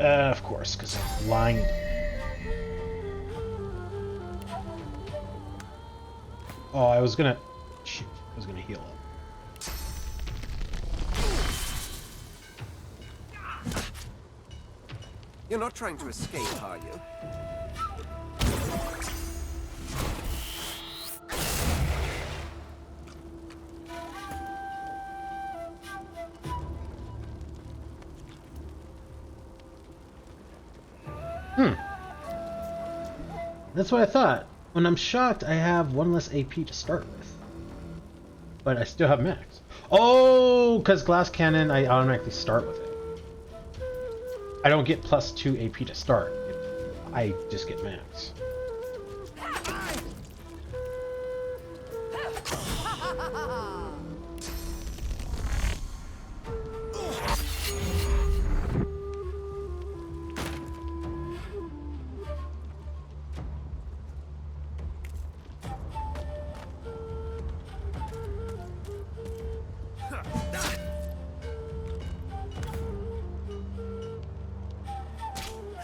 Of course, because I'm blind. Oh, I was gonna... Shoot, I was gonna heal up. You're not trying to escape, are you? That's what I thought. When I'm shocked, I have one less AP to start with. But I still have max. Oh, because glass cannon, I automatically start with it. I don't get +2 AP to start. I just get max.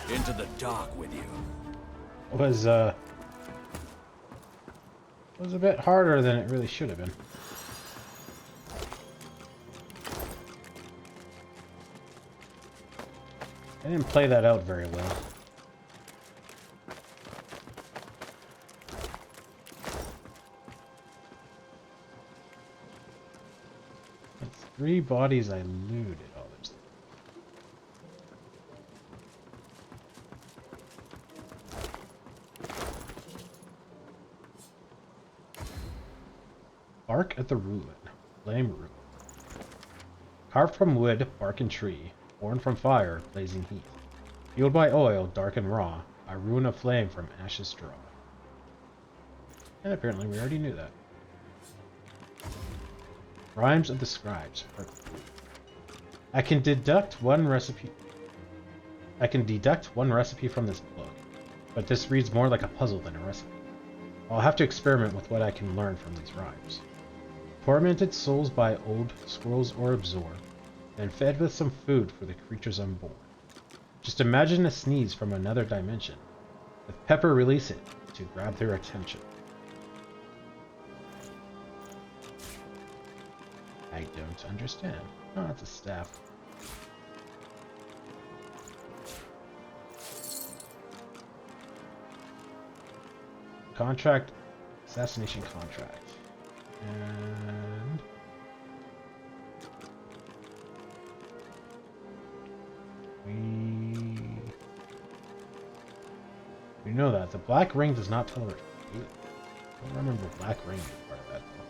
Into the dark with you. Was a bit harder than it really should have been. I didn't play that out very well. That's 3 bodies I looted. Oh, there's... Bark at the ruin. Flame ruin. Carved from wood, bark and tree. Born from fire, blazing heat. Fueled by oil, dark and raw. A ruin of flame from ashes draw. And apparently we already knew that. Rhymes of the Scribes, Part 3. I can deduct one recipe from this book, but this reads more like a puzzle than a recipe. I'll have to experiment with what I can learn from these rhymes. Tormented souls by old scrolls or absorb, and fed with some food for the creatures unborn. Just imagine a sneeze from another dimension. With pepper, release it to grab their attention. I don't understand. Oh, it's a staff. Contract, assassination contract. And we know that the Black Ring does not tolerate hate. I don't remember the Black Ring being part of that though.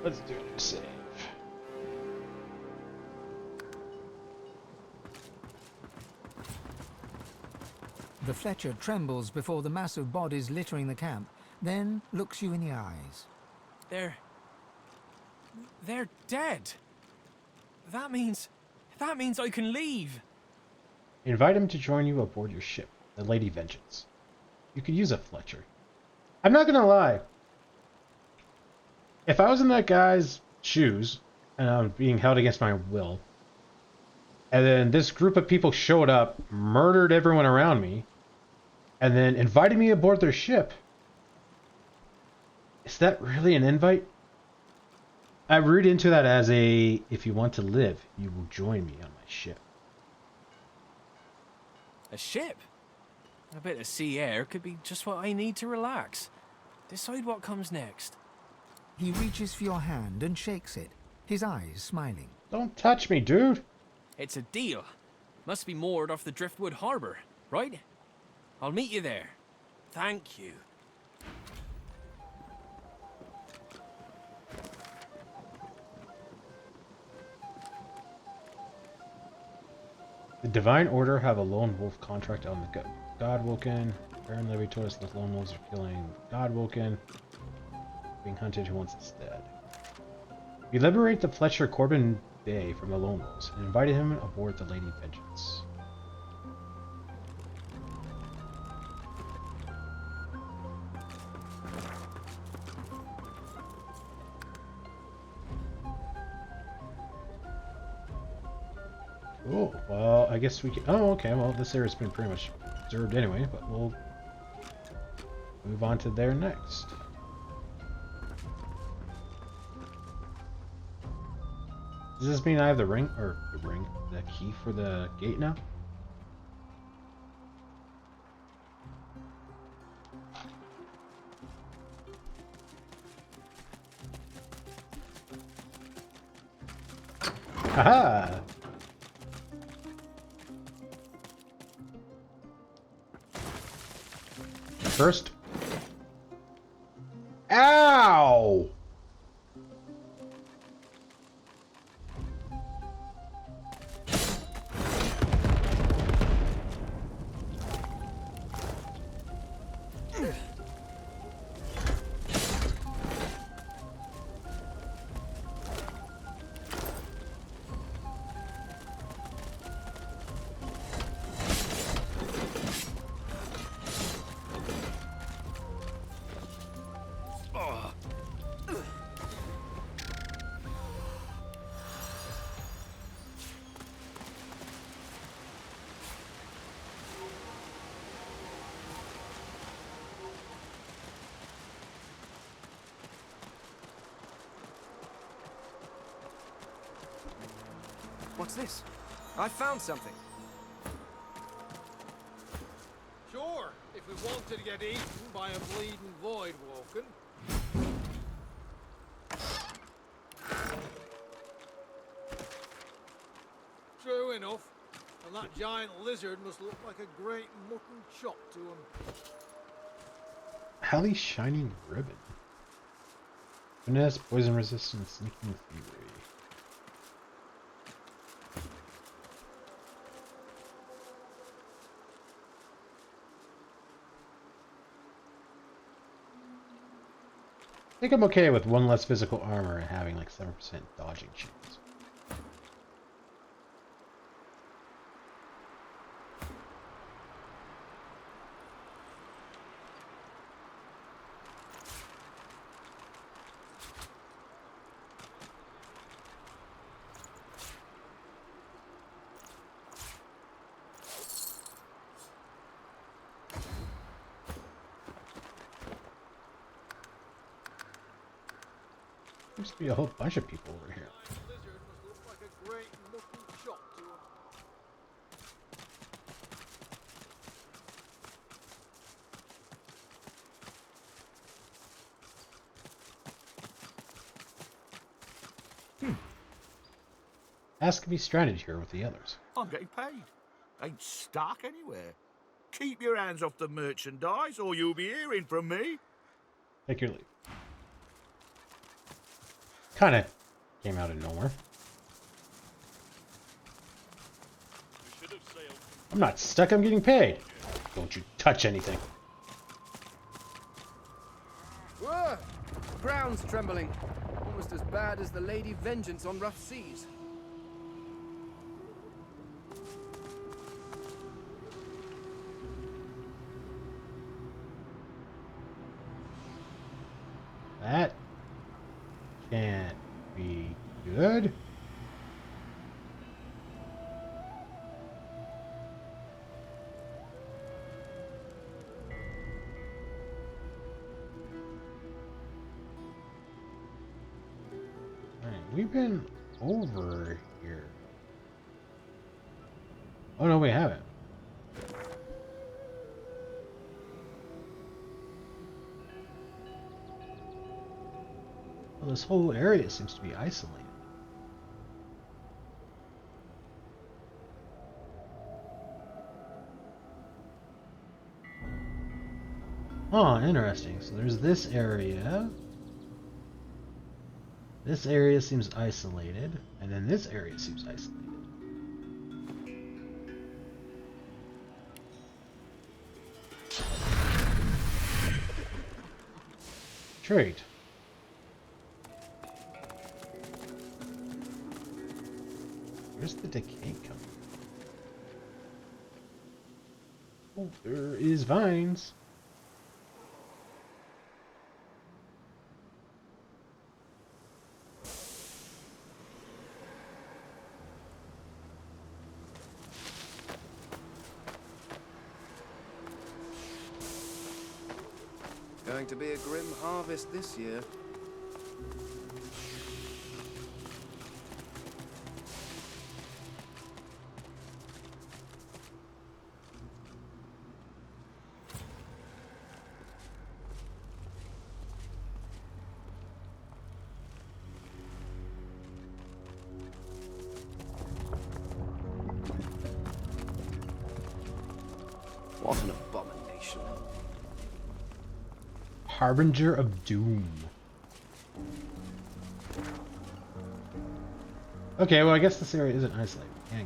Let's do a new save. The Fletcher trembles before the massive bodies littering the camp, then looks you in the eyes. They're dead. That means I can leave. Invite him to join you aboard your ship, the Lady Vengeance. You could use a Fletcher. I'm not gonna lie. If I was in that guy's shoes, and I'm being held against my will, and then this group of people showed up, murdered everyone around me, and then invited me aboard their ship, is that really an invite? I read into that as a, if you want to live, you will join me on my ship. A ship? A bit of sea air could be just what I need to relax. Decide what comes next. He reaches for your hand and shakes it, his eyes smiling. Don't touch me, dude! It's a deal. Must be moored off the Driftwood Harbor, right? I'll meet you there. Thank you. The Divine Order have a lone wolf contract on the Godwoken. Baron Levy told us the lone wolves are killing Godwoken. Being hunted, who wants us dead. We liberate the Fletcher Corbin Bay from the lone wolves and invited him aboard the Lady Vengeance. Cool. Well, I guess we can... Oh, okay. Well, this area's been pretty much observed anyway, but we'll move on to there next. Does this mean I have the ring, or the key for the gate now? Haha! First. Ow! What's this? I found something. Sure, if we wanted to get eaten by a bleeding void walking. True enough. And that giant lizard must look like a great mutton chop to him. Hallie Shining Ribbon. Finesse, poison resistance, sneaking fury. I think I'm okay with one less physical armor and having like 7% dodging chance. Seems to be a whole bunch of people over here. Lizard must look like a great mutton chop to him. Ask to be stranded here with the others. I'm getting paid. Ain't stuck anywhere. Keep your hands off the merchandise or you'll be hearing from me. Take your leave. Kinda came out of nowhere. I'm not stuck, I'm getting paid. Don't you touch anything. Whoa! The ground's trembling. Almost as bad as the Lady Vengeance on rough seas. That can't be good. Alright, we've been over here. Oh no, we haven't. Well, this whole area seems to be isolated. Oh, interesting. So there's this area. This area seems isolated, and then this area seems isolated. Trade. Where's the decay coming from? Oh, there is vines. Going to be a grim harvest this year. What an abomination. Harbinger of Doom. Okay, well I guess this area isn't isolated. Can you?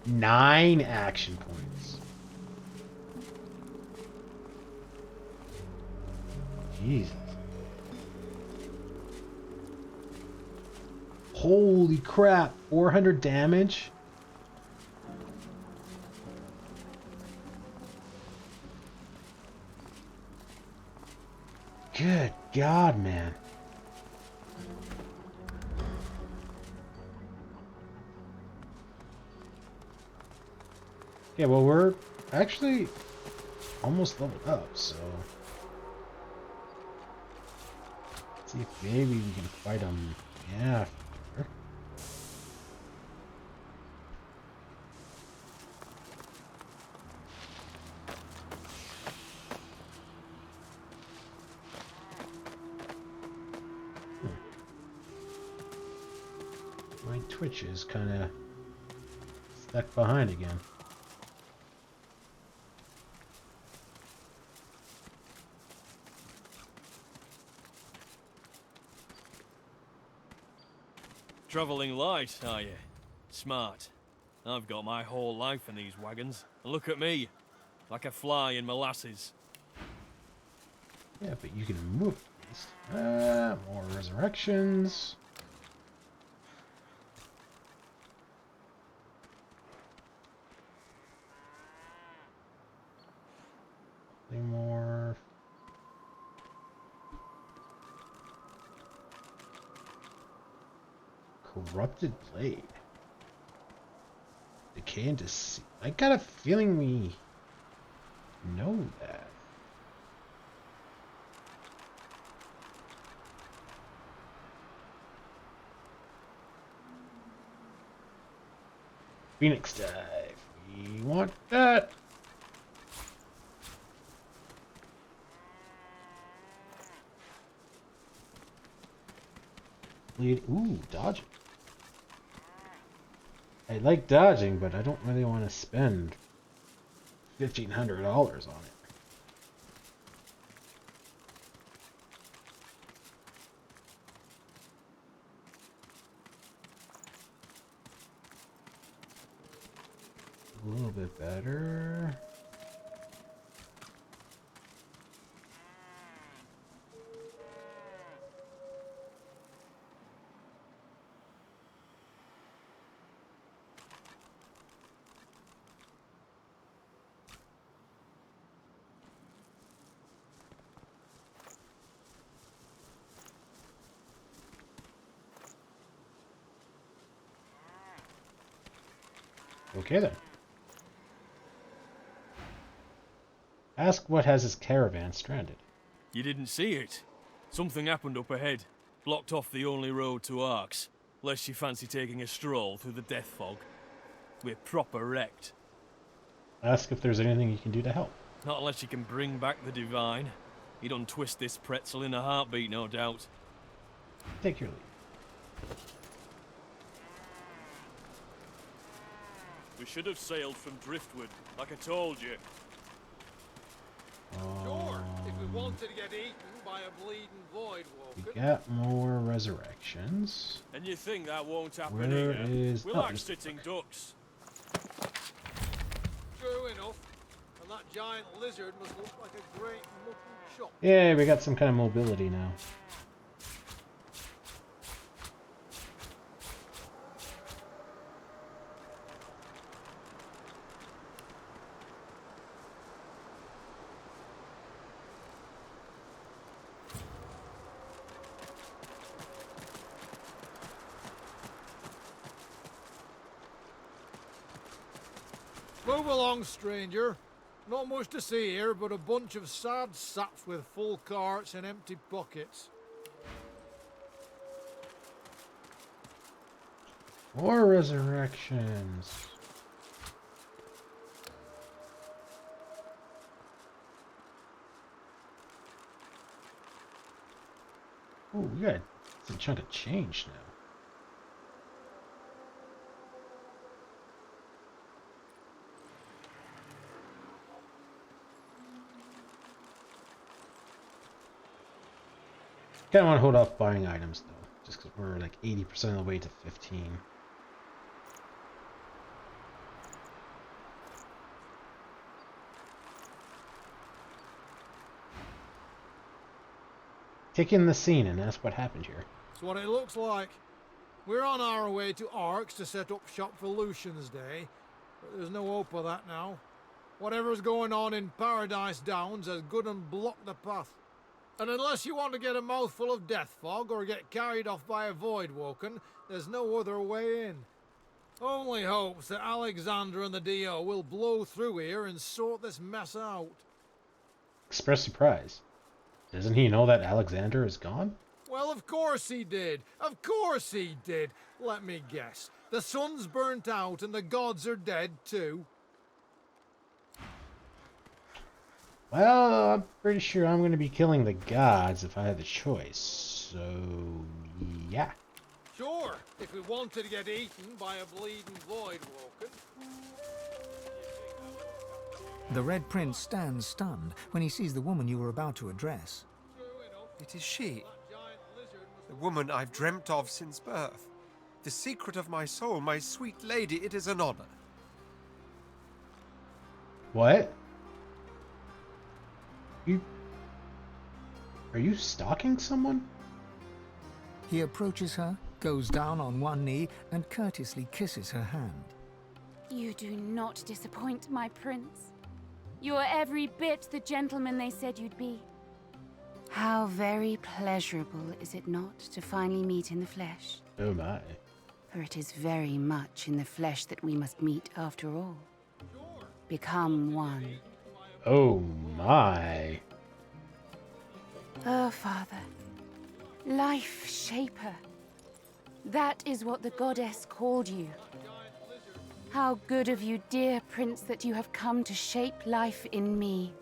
Nine action points. Jesus. Holy crap, 400 damage? Good God, man. Yeah, well, we're actually almost leveled up, so let's see if maybe we can fight them. Yeah. Sure. My Twitch is kind of stuck behind again. Travelling light, are you? Smart. I've got my whole life in these wagons. And look at me, like a fly in molasses. Yeah, but you can move at least. More resurrections. Corrupted blade. Decay and deceit. I got a feeling we know that. Phoenix dive. We want that. Lead. Ooh, dodging. I like dodging, but I don't really want to spend $1,500 on it. A little bit better. Okay then. Ask what has his caravan stranded. You didn't see it. Something happened up ahead. Blocked off the only road to Arx. Lest you fancy taking a stroll through the death fog. We're proper wrecked. Ask if there's anything you can do to help. Not unless you can bring back the divine. He'd untwist this pretzel in a heartbeat, no doubt. Take your lead. We should have sailed from Driftwood, like I told you. Sure, if we wanted to get eaten by a bleeding void We walker. got more resurrections. And you think that won't happen Where here? is- We oh, like there's- sitting ducks. True enough. And that giant lizard must look like a great mutton chop. Yay, we got some kind of mobility now. Move along, stranger. Not much to see here, but a bunch of sad saps with full carts and empty pockets. More resurrections. Oh, we got a chunk of change now. Kind of want to hold off buying items though, just because we're like 80% of the way to 15. Take in the scene and ask what happened here. That's what it looks like. We're on our way to Arx to set up shop for Lucian's Day, but there's no hope of that now. Whatever's going on in Paradise Downs has good and blocked the path. And unless you want to get a mouthful of death fog or get carried off by a void woken, there's no other way in. Only hopes that Alexander and the D.O. will blow through here and sort this mess out. Express surprise. Doesn't he know that Alexander is gone? Well, of course he did. Of course he did. Let me guess. The sun's burnt out and the gods are dead too. Well, I'm pretty sure I'm going to be killing the gods if I had the choice. So, yeah. Sure, if we wanted to get eaten by a bleeding void walker. The Red Prince stands stunned when he sees the woman you were about to address. It is she. The woman I've dreamt of since birth. The secret of my soul, my sweet lady, it is an honor. What? Are you stalking someone? He approaches her, goes down on one knee, and courteously kisses her hand. You do not disappoint, my prince. You are every bit the gentleman they said you'd be. How very pleasurable, is it not, to finally meet in the flesh? Oh my. For it is very much in the flesh that we must meet after all. Become one. Oh my. Oh, Father. Life shaper. That is what the goddess called you. How good of you, dear prince, that you have come to shape life in me.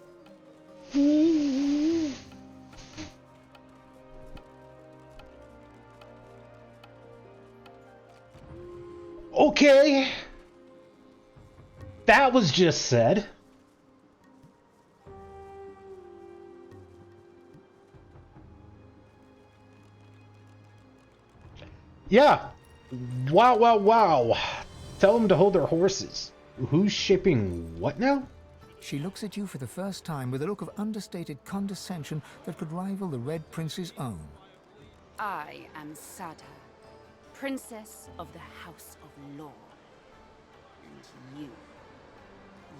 Okay. That was just said. Yeah. Wow, wow, wow. Tell them to hold their horses. Who's shipping what now? She looks at you for the first time with a look of understated condescension that could rival the Red Prince's own. I am Sada, Princess of the House of Law. And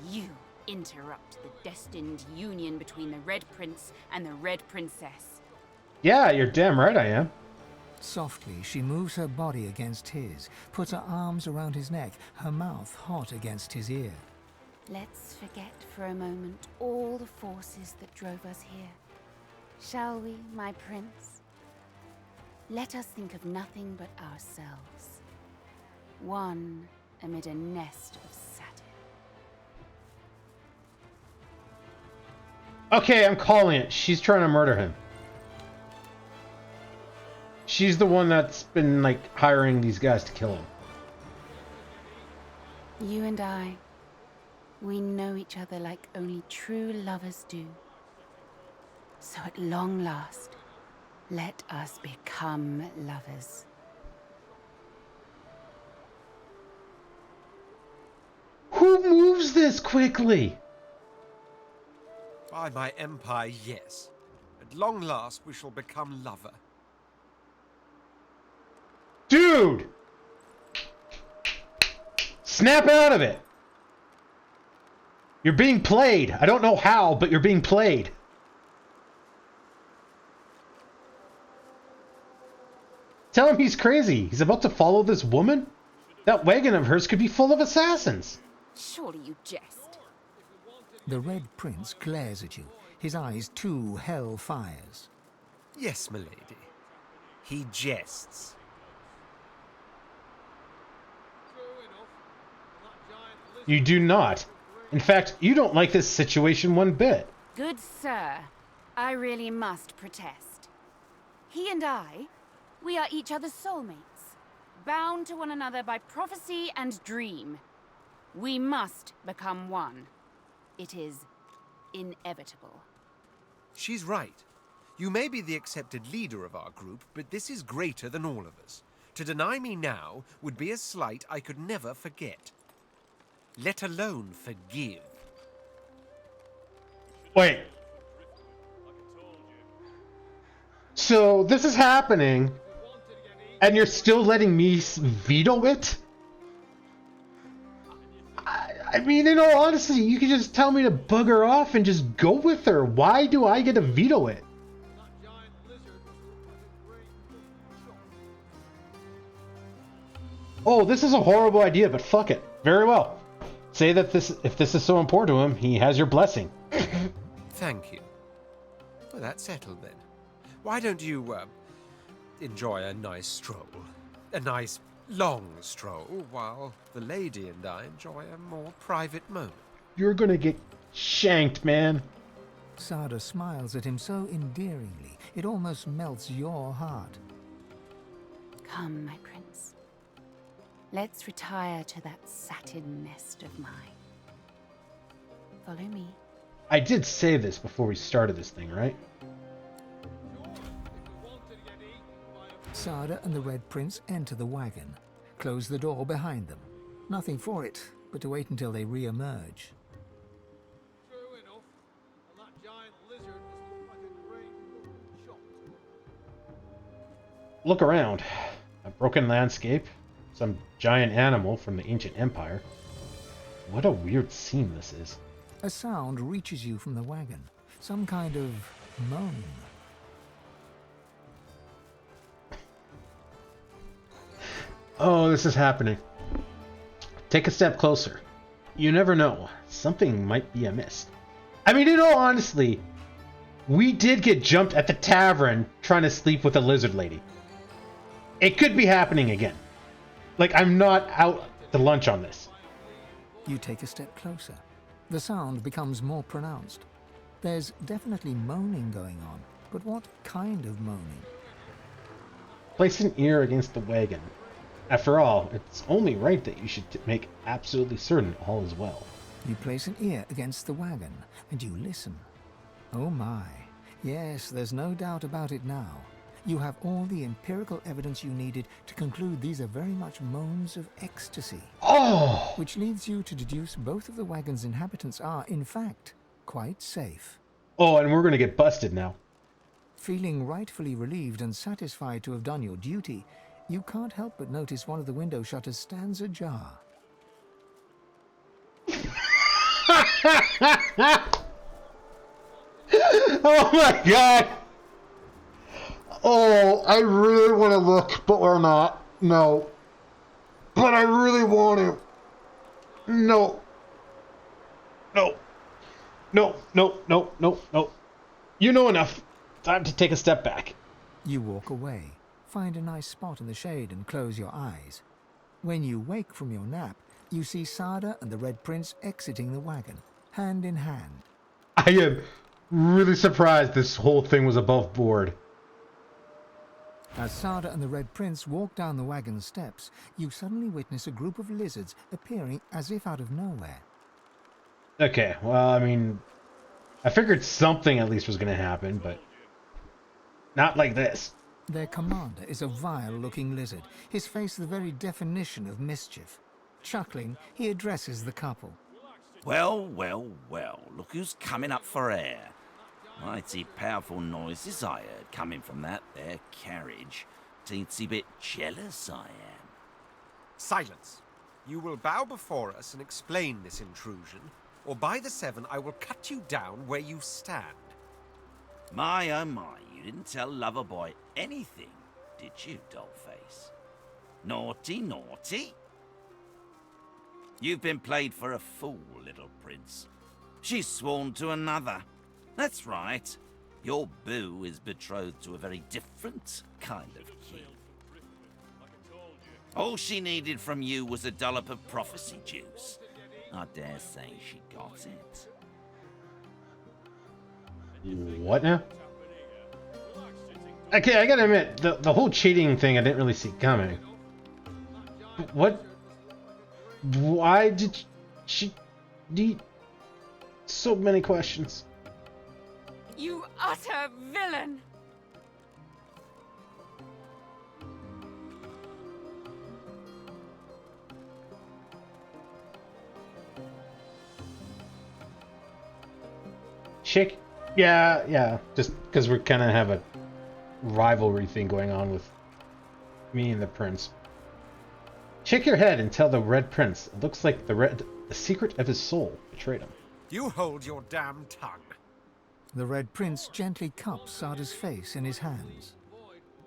you interrupt the destined union between the Red Prince and the Red Princess. Yeah, you're damn right I am. Softly, she moves her body against his, puts her arms around his neck, her mouth hot against his ear. Let's forget for a moment all the forces that drove us here. Shall we, my prince? Let us think of nothing but ourselves. One amid a nest of satin. Okay, I'm calling it. She's trying to murder him. She's the one that's been, like, hiring these guys to kill him. You and I, we know each other like only true lovers do. So at long last, let us become lovers. Who moves this quickly? By my empire, yes. At long last, we shall become lover. Dude! Snap out of it! You're being played. I don't know how, but you're being played. Tell him he's crazy. He's about to follow this woman? That wagon of hers could be full of assassins. Surely you jest. The Red Prince glares at you, his eyes two hell fires. Yes, milady. He jests. You do not. In fact, you don't like this situation one bit. Good sir, I really must protest. He and I, we are each other's soulmates, bound to one another by prophecy and dream. We must become one. It is inevitable. She's right. You may be the accepted leader of our group, but this is greater than all of us. To deny me now would be a slight I could never forget. Let alone forgive. Wait. So this is happening, and you're still letting me veto it? I mean, in all honesty, you could just tell me to bugger off and just go with her. Why do I get to veto it? Oh, this is a horrible idea, but fuck it. Very well. Say that if this is so important to him, he has your blessing. Thank you. Well, that's settled then. Why don't you, enjoy a nice stroll? A nice, long stroll, while the lady and I enjoy a more private moment. You're gonna get shanked, man. Sada smiles at him so endearingly, it almost melts your heart. Come, my prince. Let's retire to that satin nest of mine. Follow me. I did say this before we started this thing, right? Sada and the Red Prince enter the wagon, close the door behind them. Nothing for it but to wait until they re-emerge. Look around. A broken landscape. Some giant animal from the ancient empire. What a weird scene this is. A sound reaches you from the wagon. Some kind of moan. Oh, this is happening. Take a step closer. You never know. Something might be amiss. I mean, in all honesty, we did get jumped at the tavern trying to sleep with a lizard lady. It could be happening again. Like, I'm not out to lunch on this. You take a step closer. The sound becomes more pronounced. There's definitely moaning going on, but what kind of moaning? Place an ear against the wagon. After all, it's only right that you should make absolutely certain all is well. You place an ear against the wagon, and you listen. Oh my. Yes, there's no doubt about it now. You have all the empirical evidence you needed to conclude these are very much moans of ecstasy. Oh! Which leads you to deduce both of the wagon's inhabitants are, in fact, quite safe. Oh, and we're gonna get busted now. Feeling rightfully relieved and satisfied to have done your duty, you can't help but notice one of the window shutters stands ajar. Oh my god! Oh, I really want to look, but we're not. No. But I really want to. No. No. No, no, no, no, no. You know enough. Time to take a step back. You walk away, find a nice spot in the shade and close your eyes. When you wake from your nap, you see Sada and the Red Prince exiting the wagon, hand in hand. I am really surprised this whole thing was above board. As Sada and the Red Prince walk down the wagon steps, you suddenly witness a group of lizards appearing as if out of nowhere. Okay, well, I mean, I figured something at least was going to happen, but not like this. Their commander is a vile-looking lizard, his face the very definition of mischief. Chuckling, he addresses the couple. Well, well, well, look who's coming up for air. Mighty powerful noises I heard coming from that there carriage. Teensy bit jealous I am. Silence. You will bow before us and explain this intrusion, or by the seven I will cut you down where you stand. My oh my, you didn't tell Loverboy anything, did you, Dollface? Naughty, naughty. You've been played for a fool, little prince. She's sworn to another. That's right. Your boo is betrothed to a very different kind of king. All she needed from you was a dollop of prophecy juice. I dare say she got it. What now? Okay, I gotta admit, the whole cheating thing I didn't really see coming. What? Why did she need so many questions? You utter villain! Chick? Yeah, just because we kind of have a rivalry thing going on with me and the prince. Shake your head and tell the Red Prince. It looks like the secret of his soul betrayed him. You hold your damn tongue. The Red Prince gently cups Sada's face in his hands.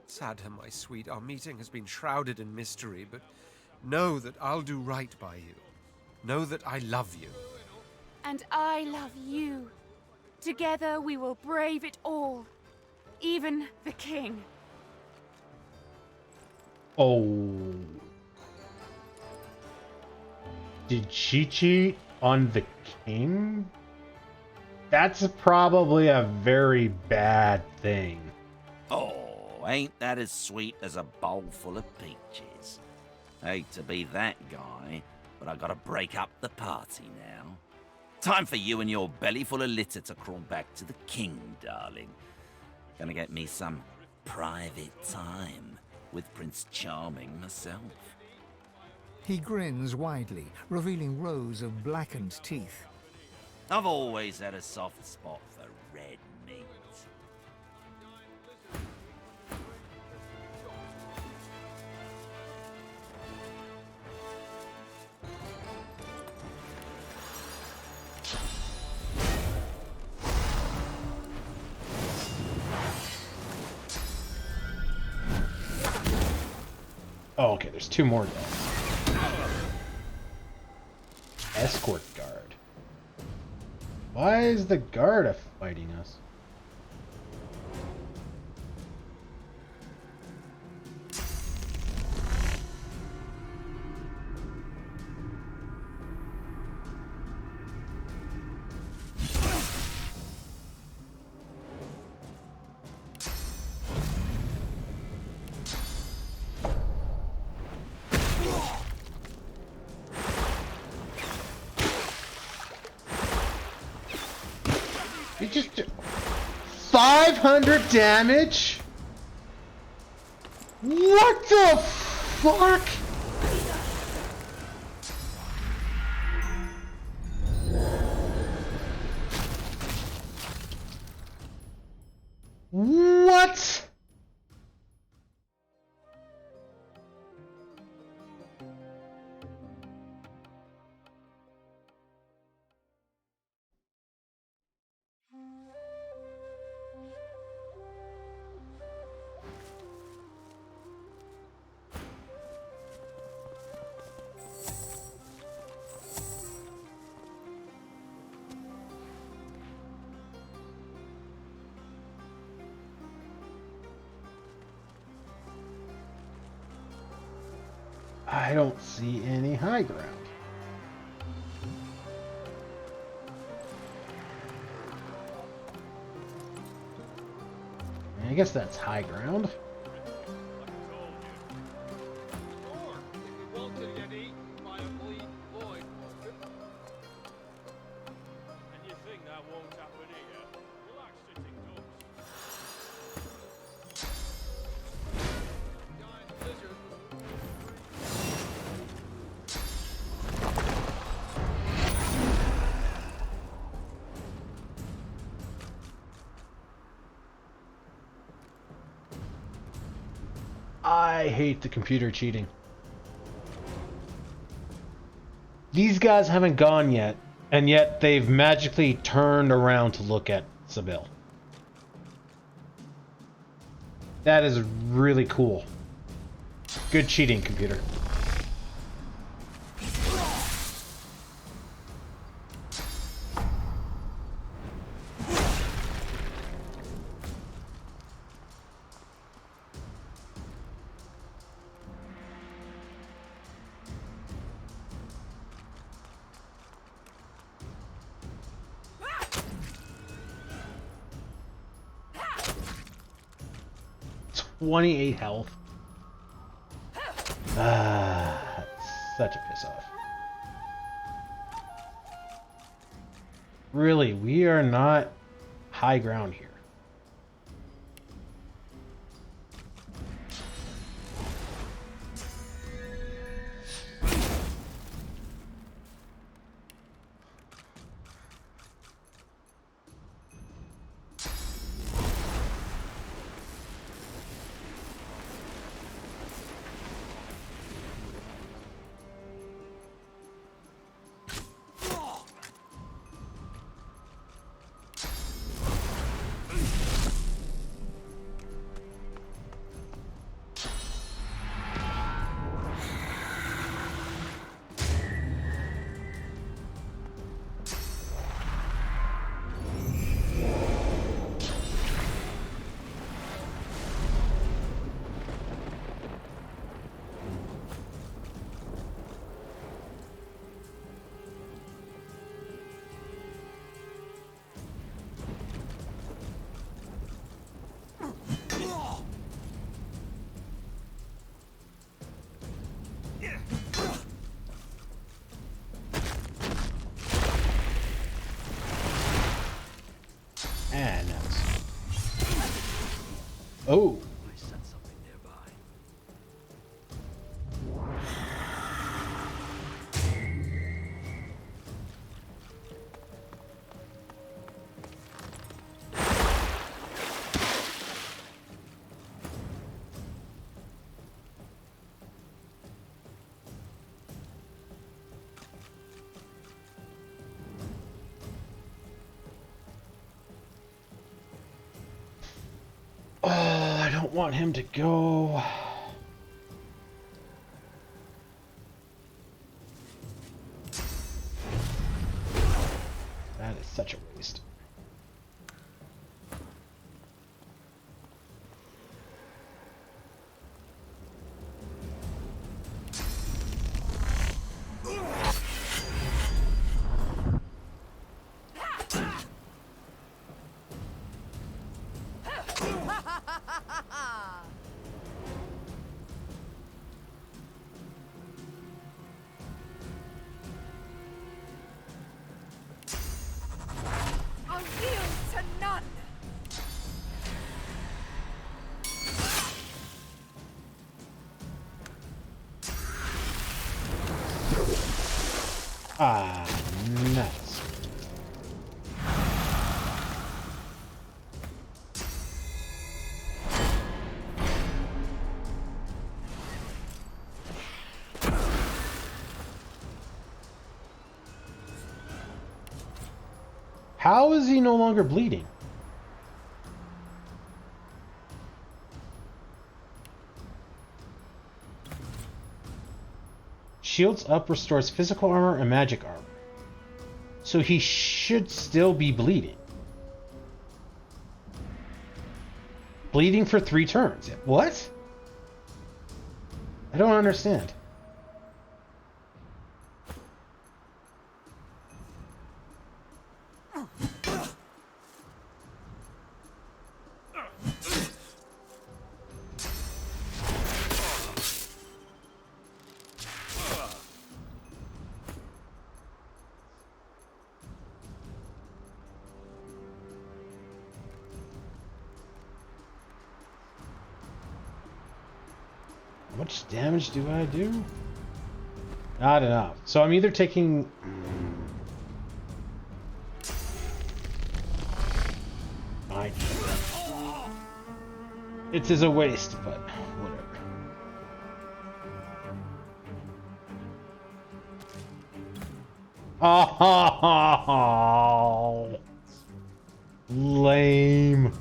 Sada, my sweet, our meeting has been shrouded in mystery, but know that I'll do right by you. Know that I love you. And I love you. Together we will brave it all. Even the king. Oh. Did she cheat on the king? That's probably a very bad thing. Oh, ain't that as sweet as a bowl full of peaches? Hate to be that guy, but I gotta break up the party now. Time for you and your belly full of litter to crawl back to the king, darling. Gonna get me some private time with Prince Charming myself. He grins widely, revealing rows of blackened teeth. I've always had a soft spot for red meat. Oh, okay, there's 2 more guys. Escort guard. Why is the guard fighting us? You just 500 damage? What the fuck? What? I don't see any high ground. I guess that's high ground. I hate the computer cheating. These guys haven't gone yet, and yet they've magically turned around to look at Sebille. That is really cool. Good cheating, computer. $28 health. Ah, such a piss off. Really, we are not high ground here. And that's... Oh! I set something nearby. Oh, I don't want him to go. such a waste. I'll yield to none! Ah, nuts. How is he no longer bleeding? Shields up restores physical armor and magic armor. So he should still be bleeding. Bleeding for 3 turns. What? I don't understand. How much damage do I do? Not enough. So I'm either taking... Fine. It is a waste, but whatever. Oh, lame.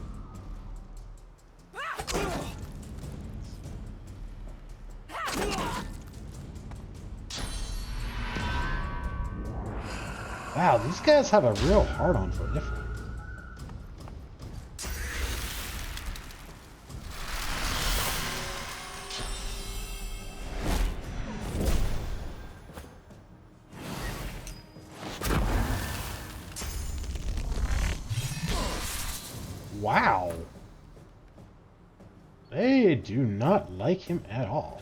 Wow, these guys have a real hard-on for Ifrit. Wow. They do not like him at all.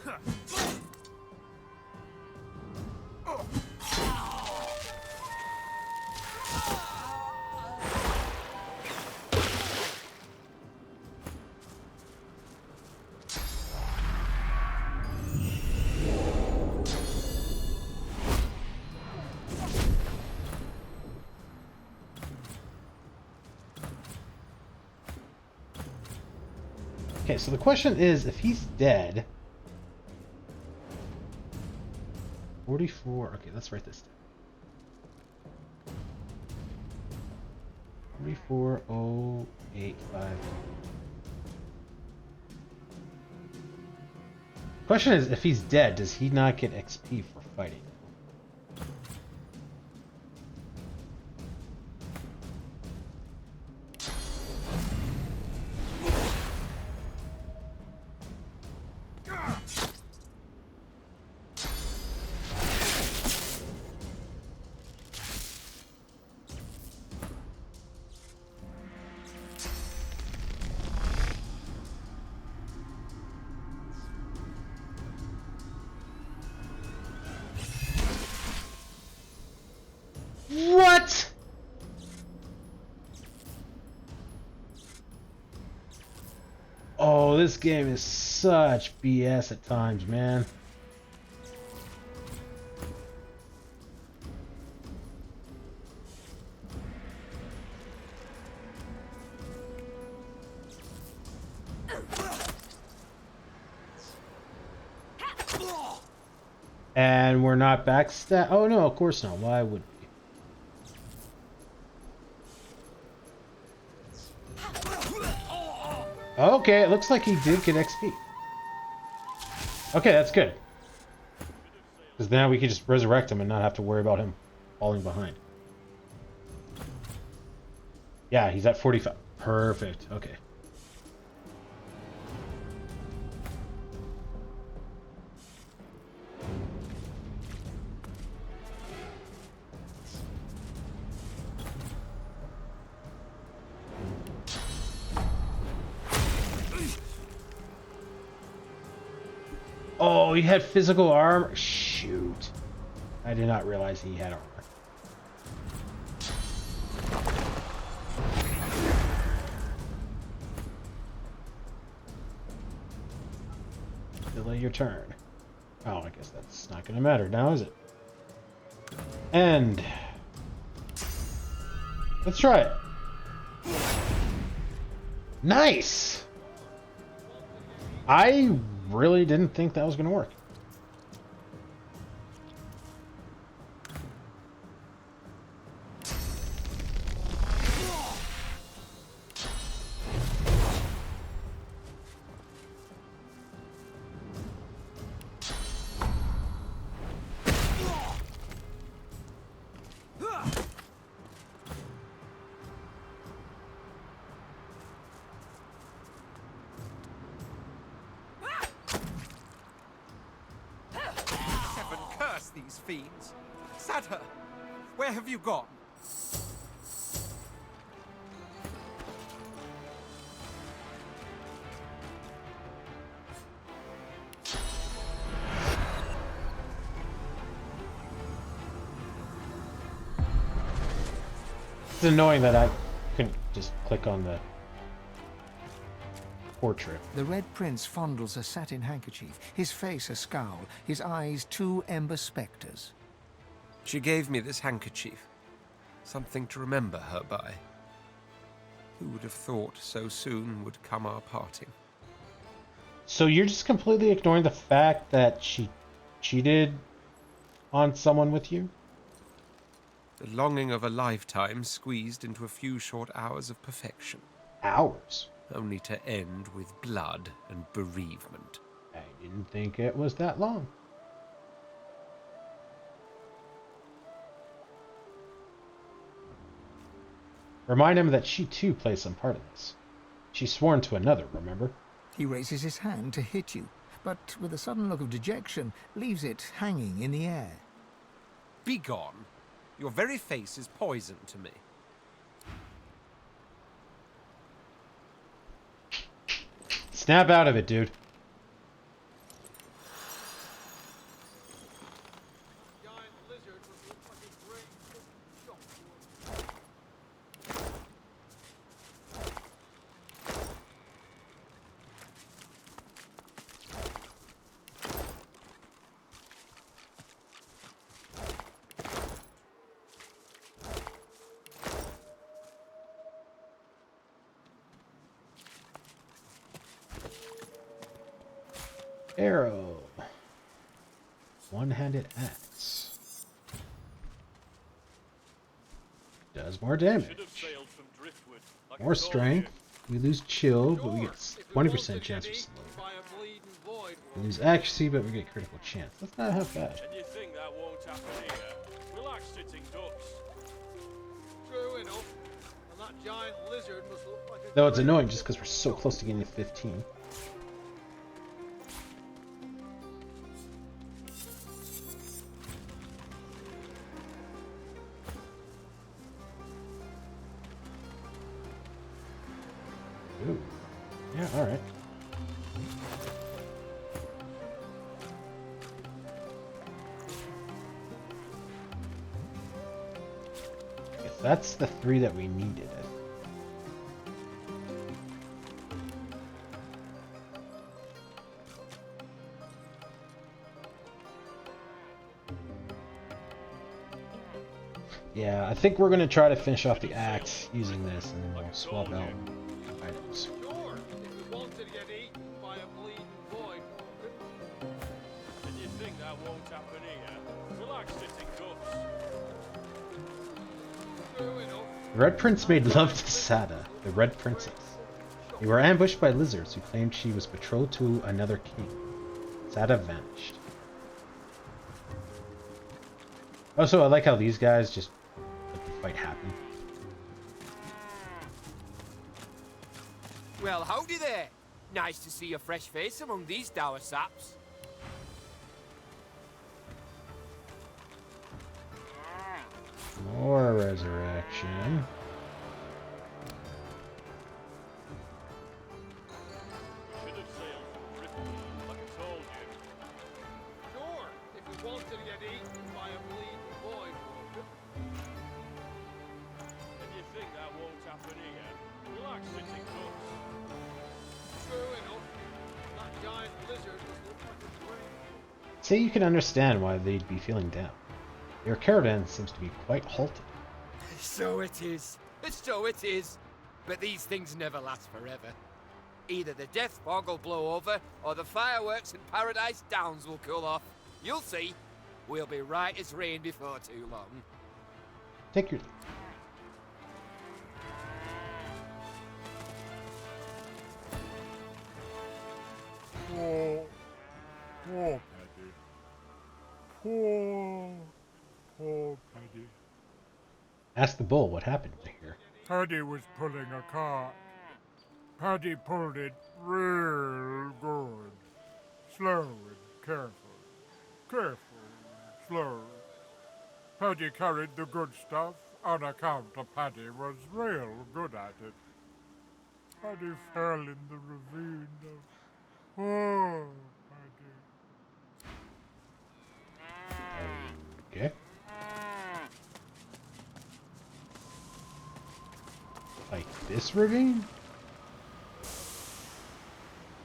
Okay, so the question is, if he's dead... 44... Okay, let's write this down. 44085. Question is, if he's dead, does he not get XP for fighting? What? Oh, this game is such BS at times, man. And we're not backstab. Oh no, of course not. Why would we? Okay, it looks like he did get XP. Okay, that's good. Because now we can just resurrect him and not have to worry about him falling behind. Yeah, he's at 45. Perfect. Okay. Oh, he had physical armor. Shoot. I did not realize he had armor. Delay your turn. Oh, I guess that's not going to matter now, is it? And let's try it. Nice! I really didn't think that was going to work. These fiends. Sadher, where have you gone? It's annoying that I couldn't just click on the portrait. The Red Prince fondles a satin handkerchief, his face a scowl, his eyes two ember spectres. She gave me this handkerchief. Something to remember her by. Who would have thought so soon would come our parting? So you're just completely ignoring the fact that she cheated on someone with you? The longing of a lifetime squeezed into a few short hours of perfection. Hours? Only to end with blood and bereavement. I didn't think it was that long. Remind him that she too plays some part in this. She's sworn to another, remember? He raises his hand to hit you, but with a sudden look of dejection, leaves it hanging in the air. Begone! Your very face is poison to me. Snap out of it, dude. Arrow. One-handed axe. Does more damage. More strength. We lose chill, but we get 20% chance for slow. We lose accuracy, but we get critical chance. That's not half bad. And you think that won't happen here? Relax, sitting ducks. True enough. And that giant lizard must look like a... Though it's annoying just because we're so close to getting to 15. Ooh. Yeah, alright. If that's the 3 that we needed. Yeah, I think we're going to try to finish off the axe using this, and then we'll swap out items. And you think that won't happen here? Relax, sitting ducks. The Red Prince made love to Sada, the Red Princess. They were ambushed by lizards who claimed she was betrothed to another king. Sada vanished. Also, I like how these guys just let the fight happen. Well, howdy there. Nice to see a fresh face among these dour saps. More resurrection. Sure, if we wanted to get eaten by a bleeding boy. And you think that won't happen here? Like sitting ducks. True enough. That giant lizard was looked like a brain. See, you can understand why they'd be feeling down. Their caravan seems to be quite halted. So it is. So it is. But these things never last forever. Either the death fog will blow over, or the fireworks in Paradise Downs will cool off. You'll see. We'll be right as rain before too long. Take your... Poor Paddy. Poor Paddy. Ask the bull what happened here. Paddy was pulling a cart. Paddy pulled it real good. Slow and careful. Careful and slow. Paddy carried the good stuff on account of Paddy was real good at it. Paddy fell in the ravine. Oh, Paddy. Okay. Like this ravine?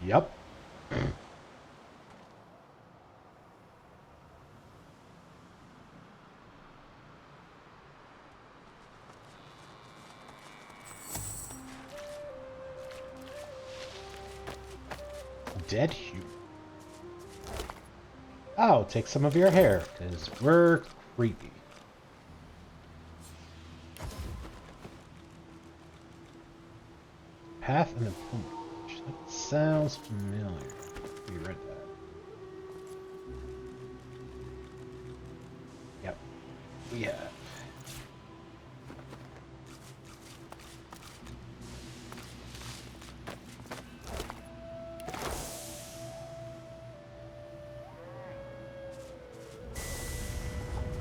Yup. Dead human. I'll take some of your hair, because we're creepy. Path and the plumage. That sounds familiar. We read that. Yep. We have.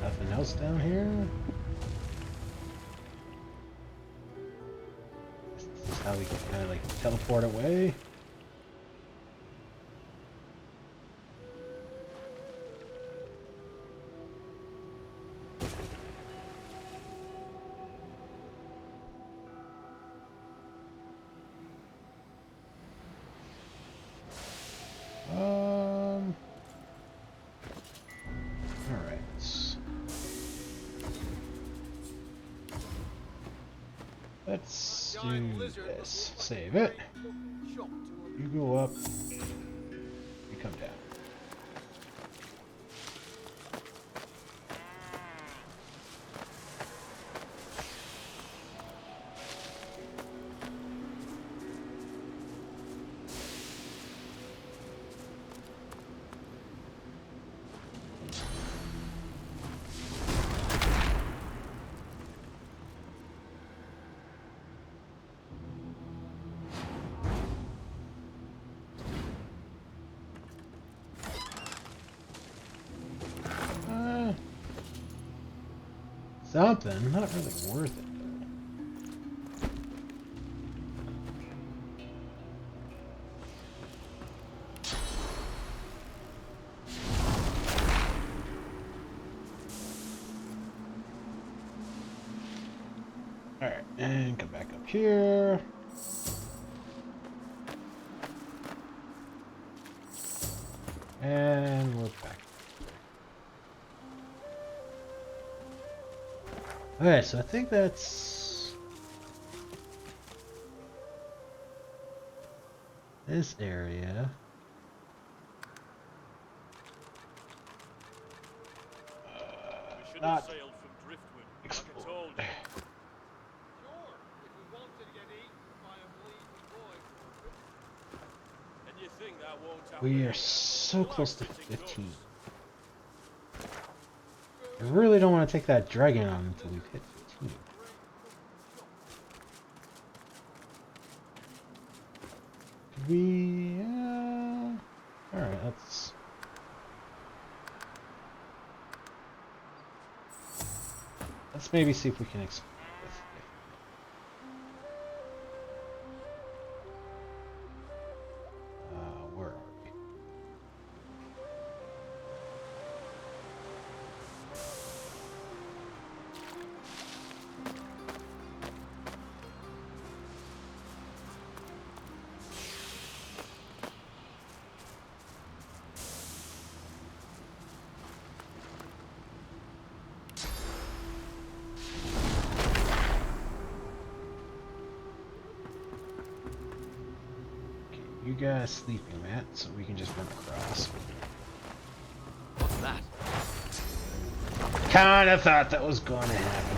Nothing else down here? This is how we can kind of like teleport away. Let's do this. Save it. You go up. You come down. Something, not really worth it though. Alright, and come back up here. And we're back. Alright, so I think that's this area. Not explored. We are so close to 15. I really don't want to take that dragon on until we've hit 15. we... Alright, let's maybe see if we can explore this. Where are we? You guys sleeping, Matt, so we can just run across. What's that? Kinda thought that was gonna happen.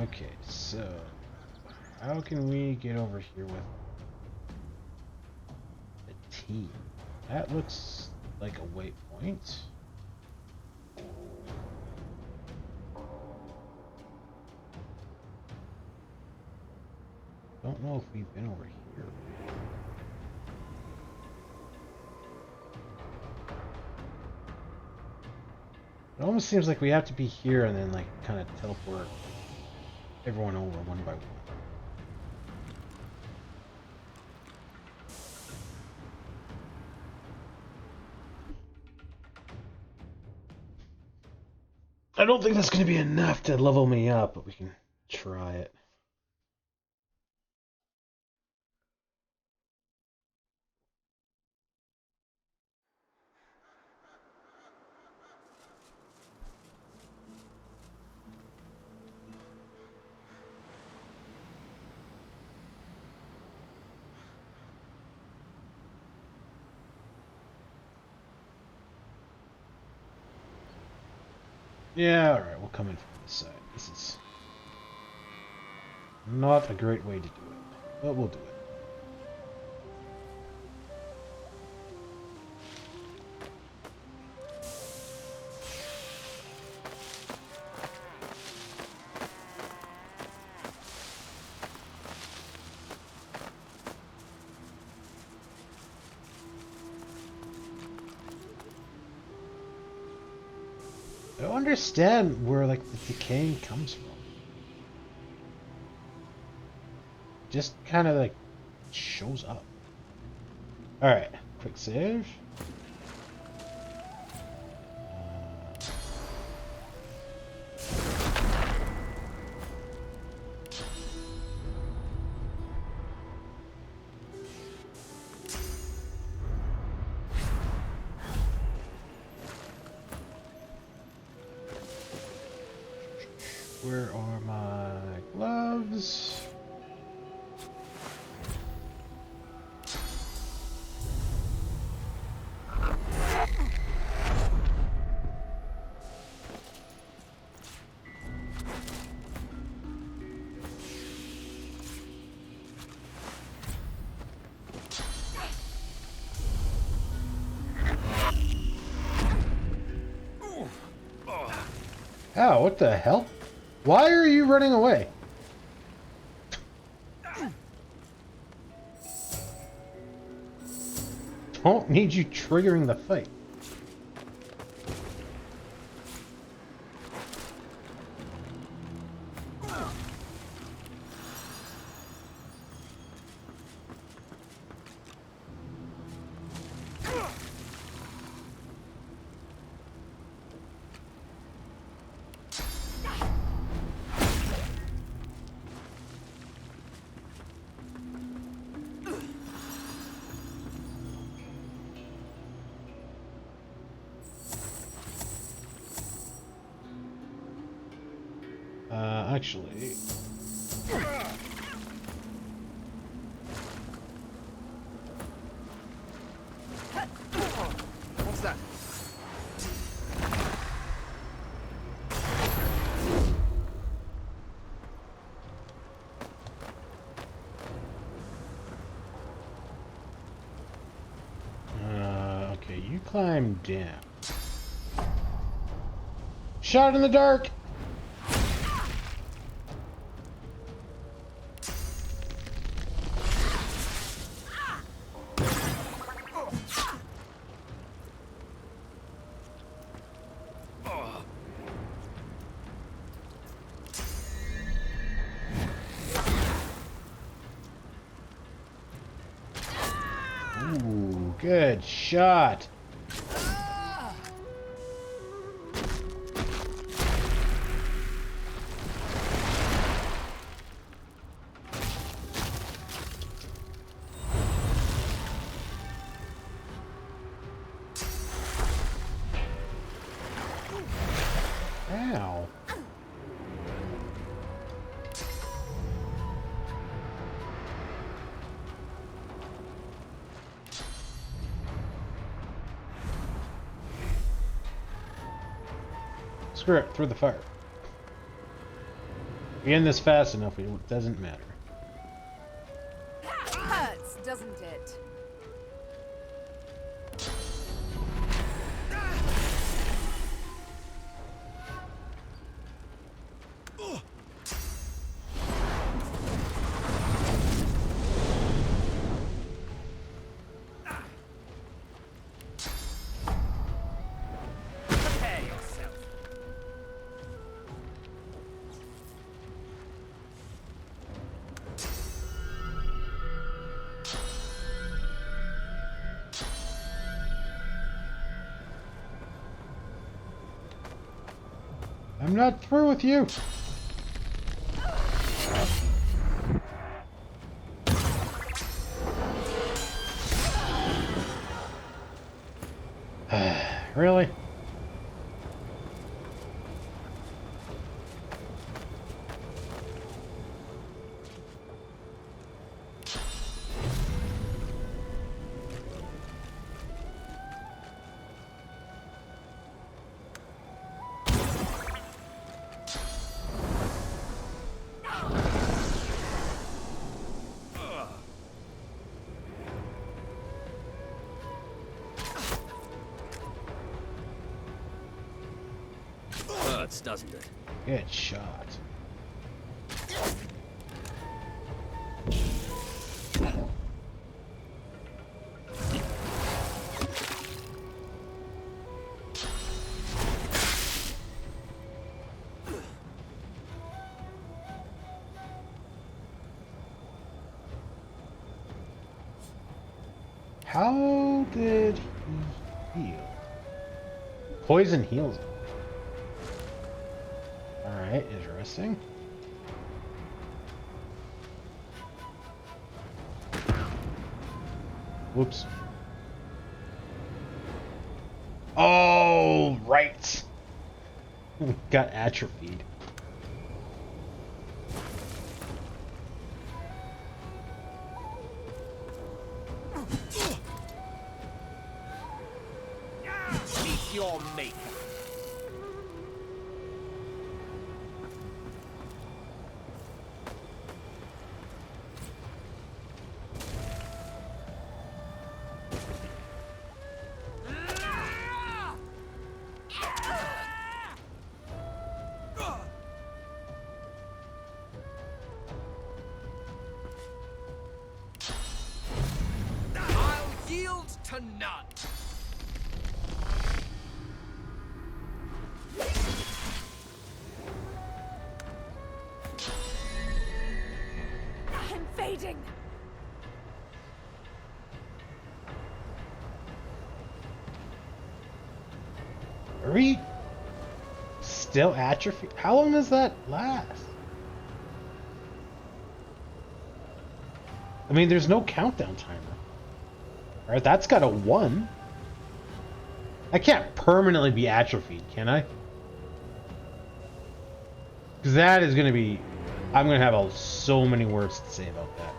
Okay, so how can we get over here with the team? That looks like a waypoint. Don't know if we've been over here. It almost seems like we have to be here and then like kind of teleport everyone over one by one. I don't think that's going to be enough to level me up, but we can try it. Yeah, alright, we'll come in from this side. This is not a great way to do it, but we'll do it. I don't understand where like the decaying comes from. Just kind of like shows up. Alright, quick save. Where are my gloves? Ow, what the hell? Why are you running away? Don't need you triggering the fight. Actually... What's that? Okay, you climb down. Shot in the dark. Ooh, good shot. Ow. Screw it, through the fire. We end this fast enough, it doesn't matter. Hurts, doesn't it? Prepare yourself. I'm not through with you. Really? Hurts, doesn't it? Good shot. How did he heal? Poison heals him. Alright, interesting. Whoops. Oh, right. Got atrophied. Meet your maker. I'll yield to none. I'm fading. Are we still atrophied? How long does that last? I mean, there's no countdown timer. Alright, that's got a 1. I can't permanently be atrophied, can I? Because that is going to be... I'm going to have so many words to say about that.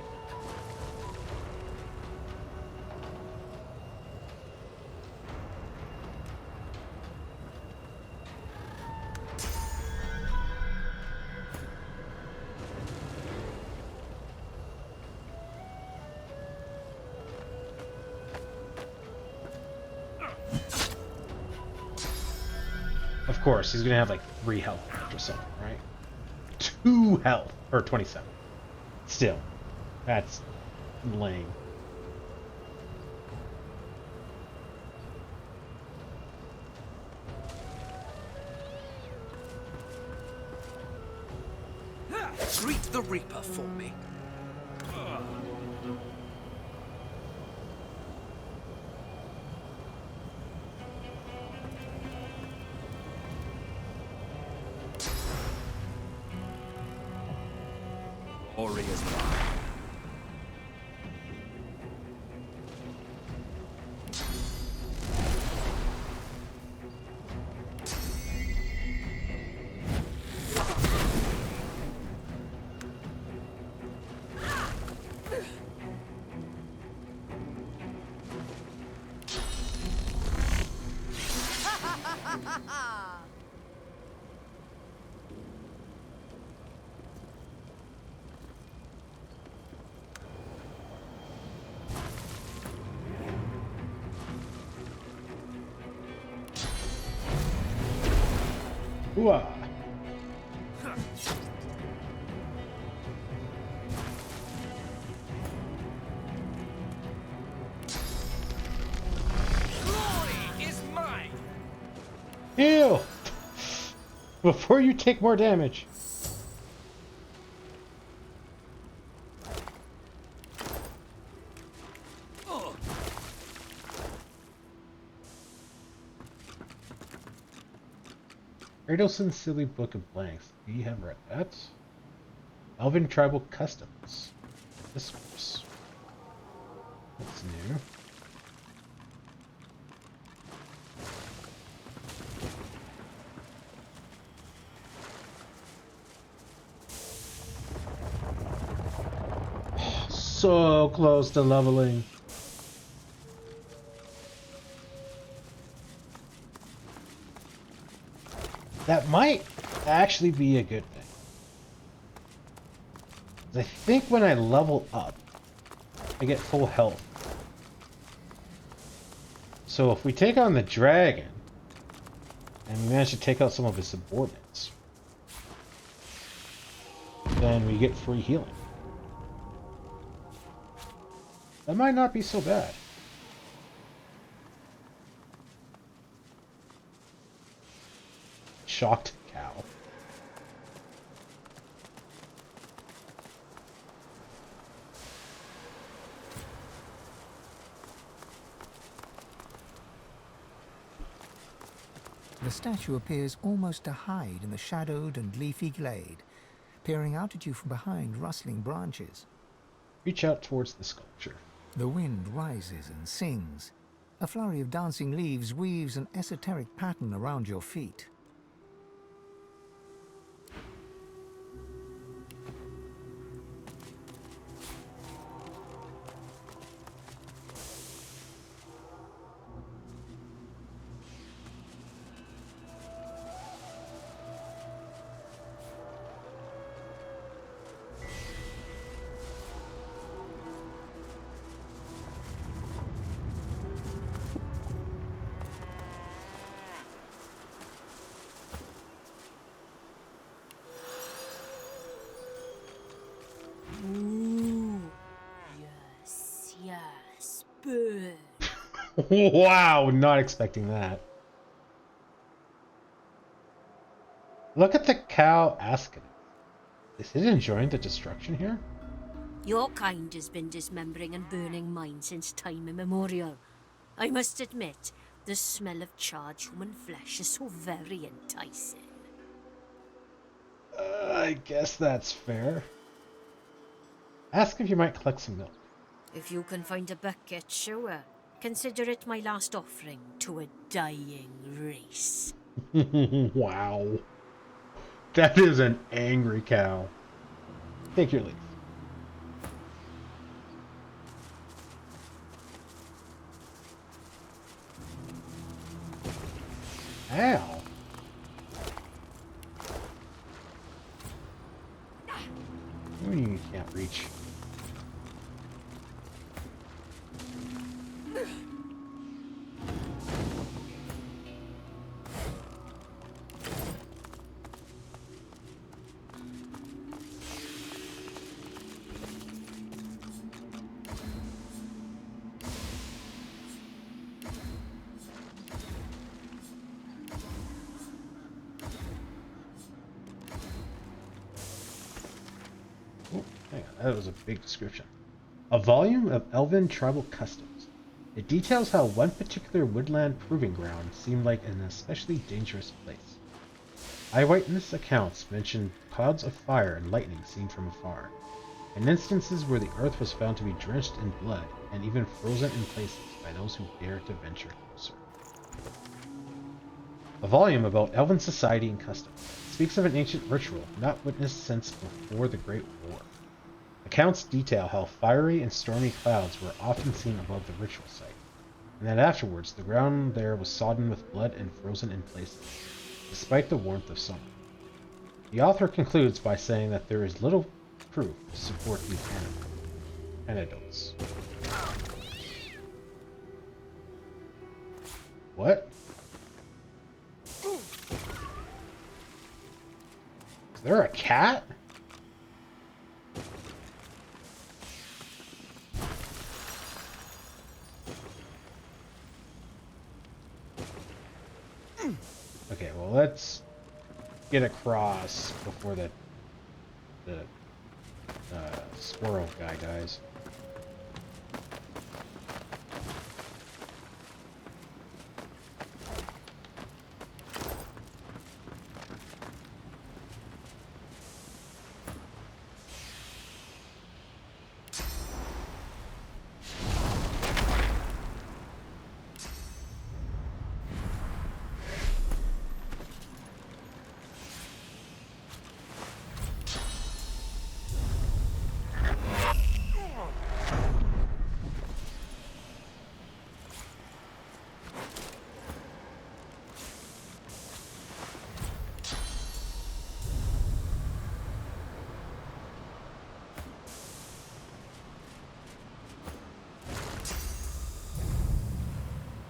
Of course, he's gonna have like 3 health left or something, right? 2 health, or 27. Still, that's lame. Greet the Reaper for me. Warriors rise. Ooh-ah. Glory is mine. Heal! Before you take more damage. Adelson's Silly Book of Blanks. We have read that. Elven Tribal Customs. Discourse. That's new. So close to leveling. That might actually be a good thing. I think when I level up, I get full health. So if we take on the dragon, and we manage to take out some of his subordinates, then we get free healing. That might not be so bad. Shocked cow. The statue appears almost to hide in the shadowed and leafy glade, peering out at you from behind rustling branches. Reach out towards the sculpture. The wind rises and sings. A flurry of dancing leaves weaves an esoteric pattern around your feet. Wow, not expecting that. Look at the cow asking. Is it enjoying the destruction here? Your kind has been dismembering and burning mine since time immemorial. I must admit, the smell of charred human flesh is so very enticing. I guess that's fair. Ask if you might collect some milk. If you can find a bucket, sure. Consider it my last offering to a dying race. Wow. That is an angry cow. Take your leave. Ow. What do you mean you can't reach? Hang on, that was a big description. A volume of elven tribal customs. It details how one particular woodland proving ground seemed like an especially dangerous place. Eyewitness accounts mention clouds of fire and lightning seen from afar, and instances where the earth was found to be drenched in blood and even frozen in places by those who dared to venture closer. A volume about elven society and custom. It speaks of an ancient ritual not witnessed since before the Great War. Accounts detail how fiery and stormy clouds were often seen above the ritual site, and that afterwards the ground there was sodden with blood and frozen in places, despite the warmth of summer. The author concludes by saying that there is little proof to support these anecdotes. What? Is there a cat? Okay, well, let's get across before the squirrel guy dies.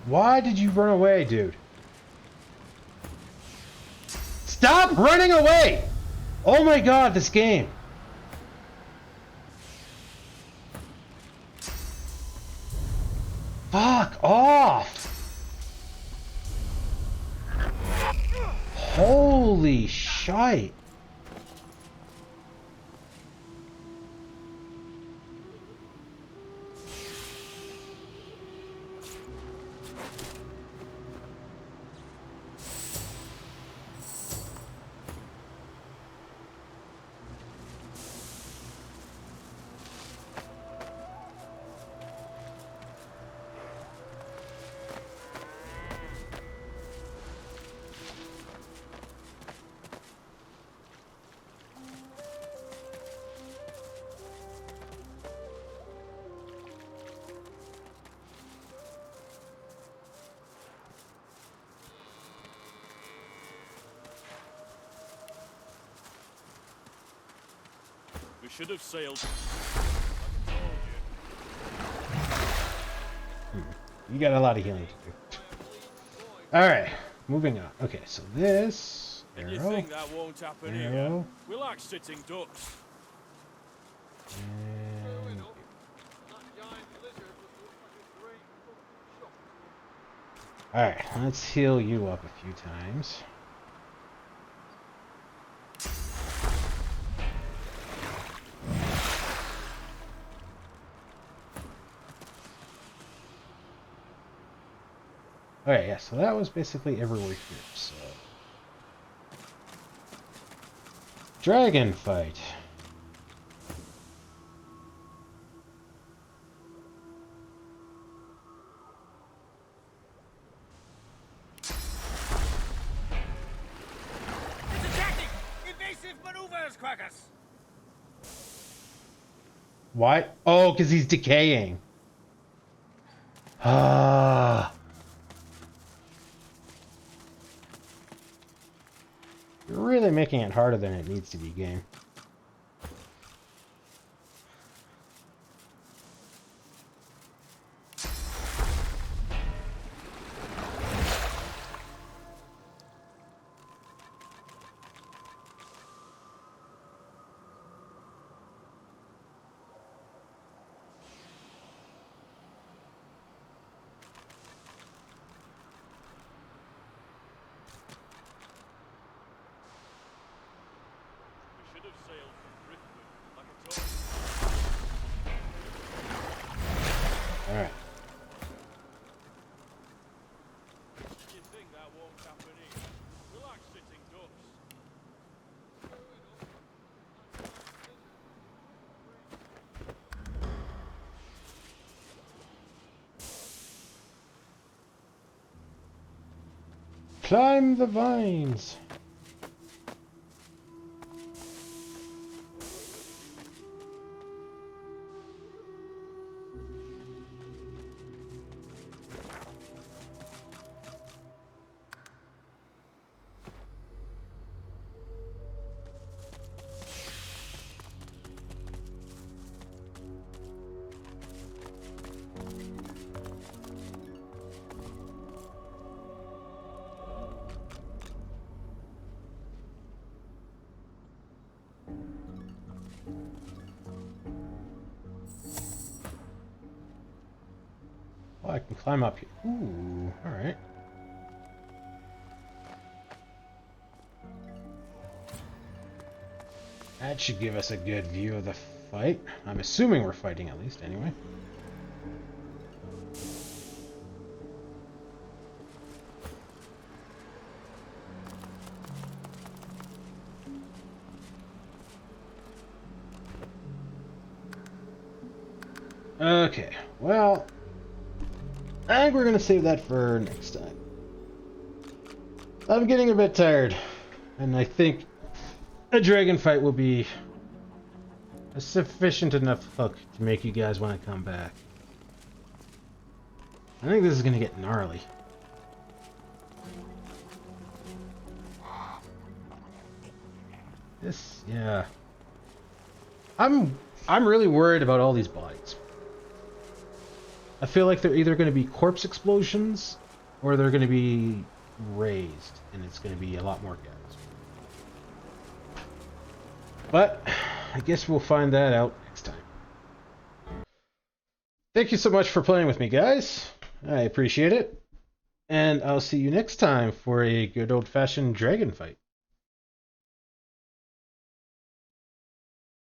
Why did you run away, dude? Stop running away! Oh my god, this game. Fuck off! Holy shite. We should have sailed. You got a lot of healing to do. Alright, moving on. Okay, so this And you arrow, think that won't happen here? arrow, We like sitting ducks. and... Alright, let's heal you up a few times. Okay, yeah, so that was basically everywhere here, so... Dragon fight. It's attacking! Evasive maneuvers, Quackers! Why? Oh, because he's decaying. Ah. You're really making it harder than it needs to be, game. We should have sailed from Driftwood like a dog. that won't happen here. We like sitting ducks. Climb the vines. Oh, I can climb up here. Ooh, alright. That should give us a good view of the fight. I'm assuming we're fighting at least, anyway. Okay, well, I think we're going to save that for next time. I'm getting a bit tired, and I think a dragon fight will be a sufficient enough hook to make you guys want to come back. I think this is going to get gnarly. This, yeah. I'm really worried about all these bodies. I feel like they're either going to be corpse explosions or they're going to be raised, and it's going to be a lot more guys. But I guess we'll find that out next time. Thank you so much for playing with me, guys. I appreciate it. And I'll see you next time for a good old-fashioned dragon fight.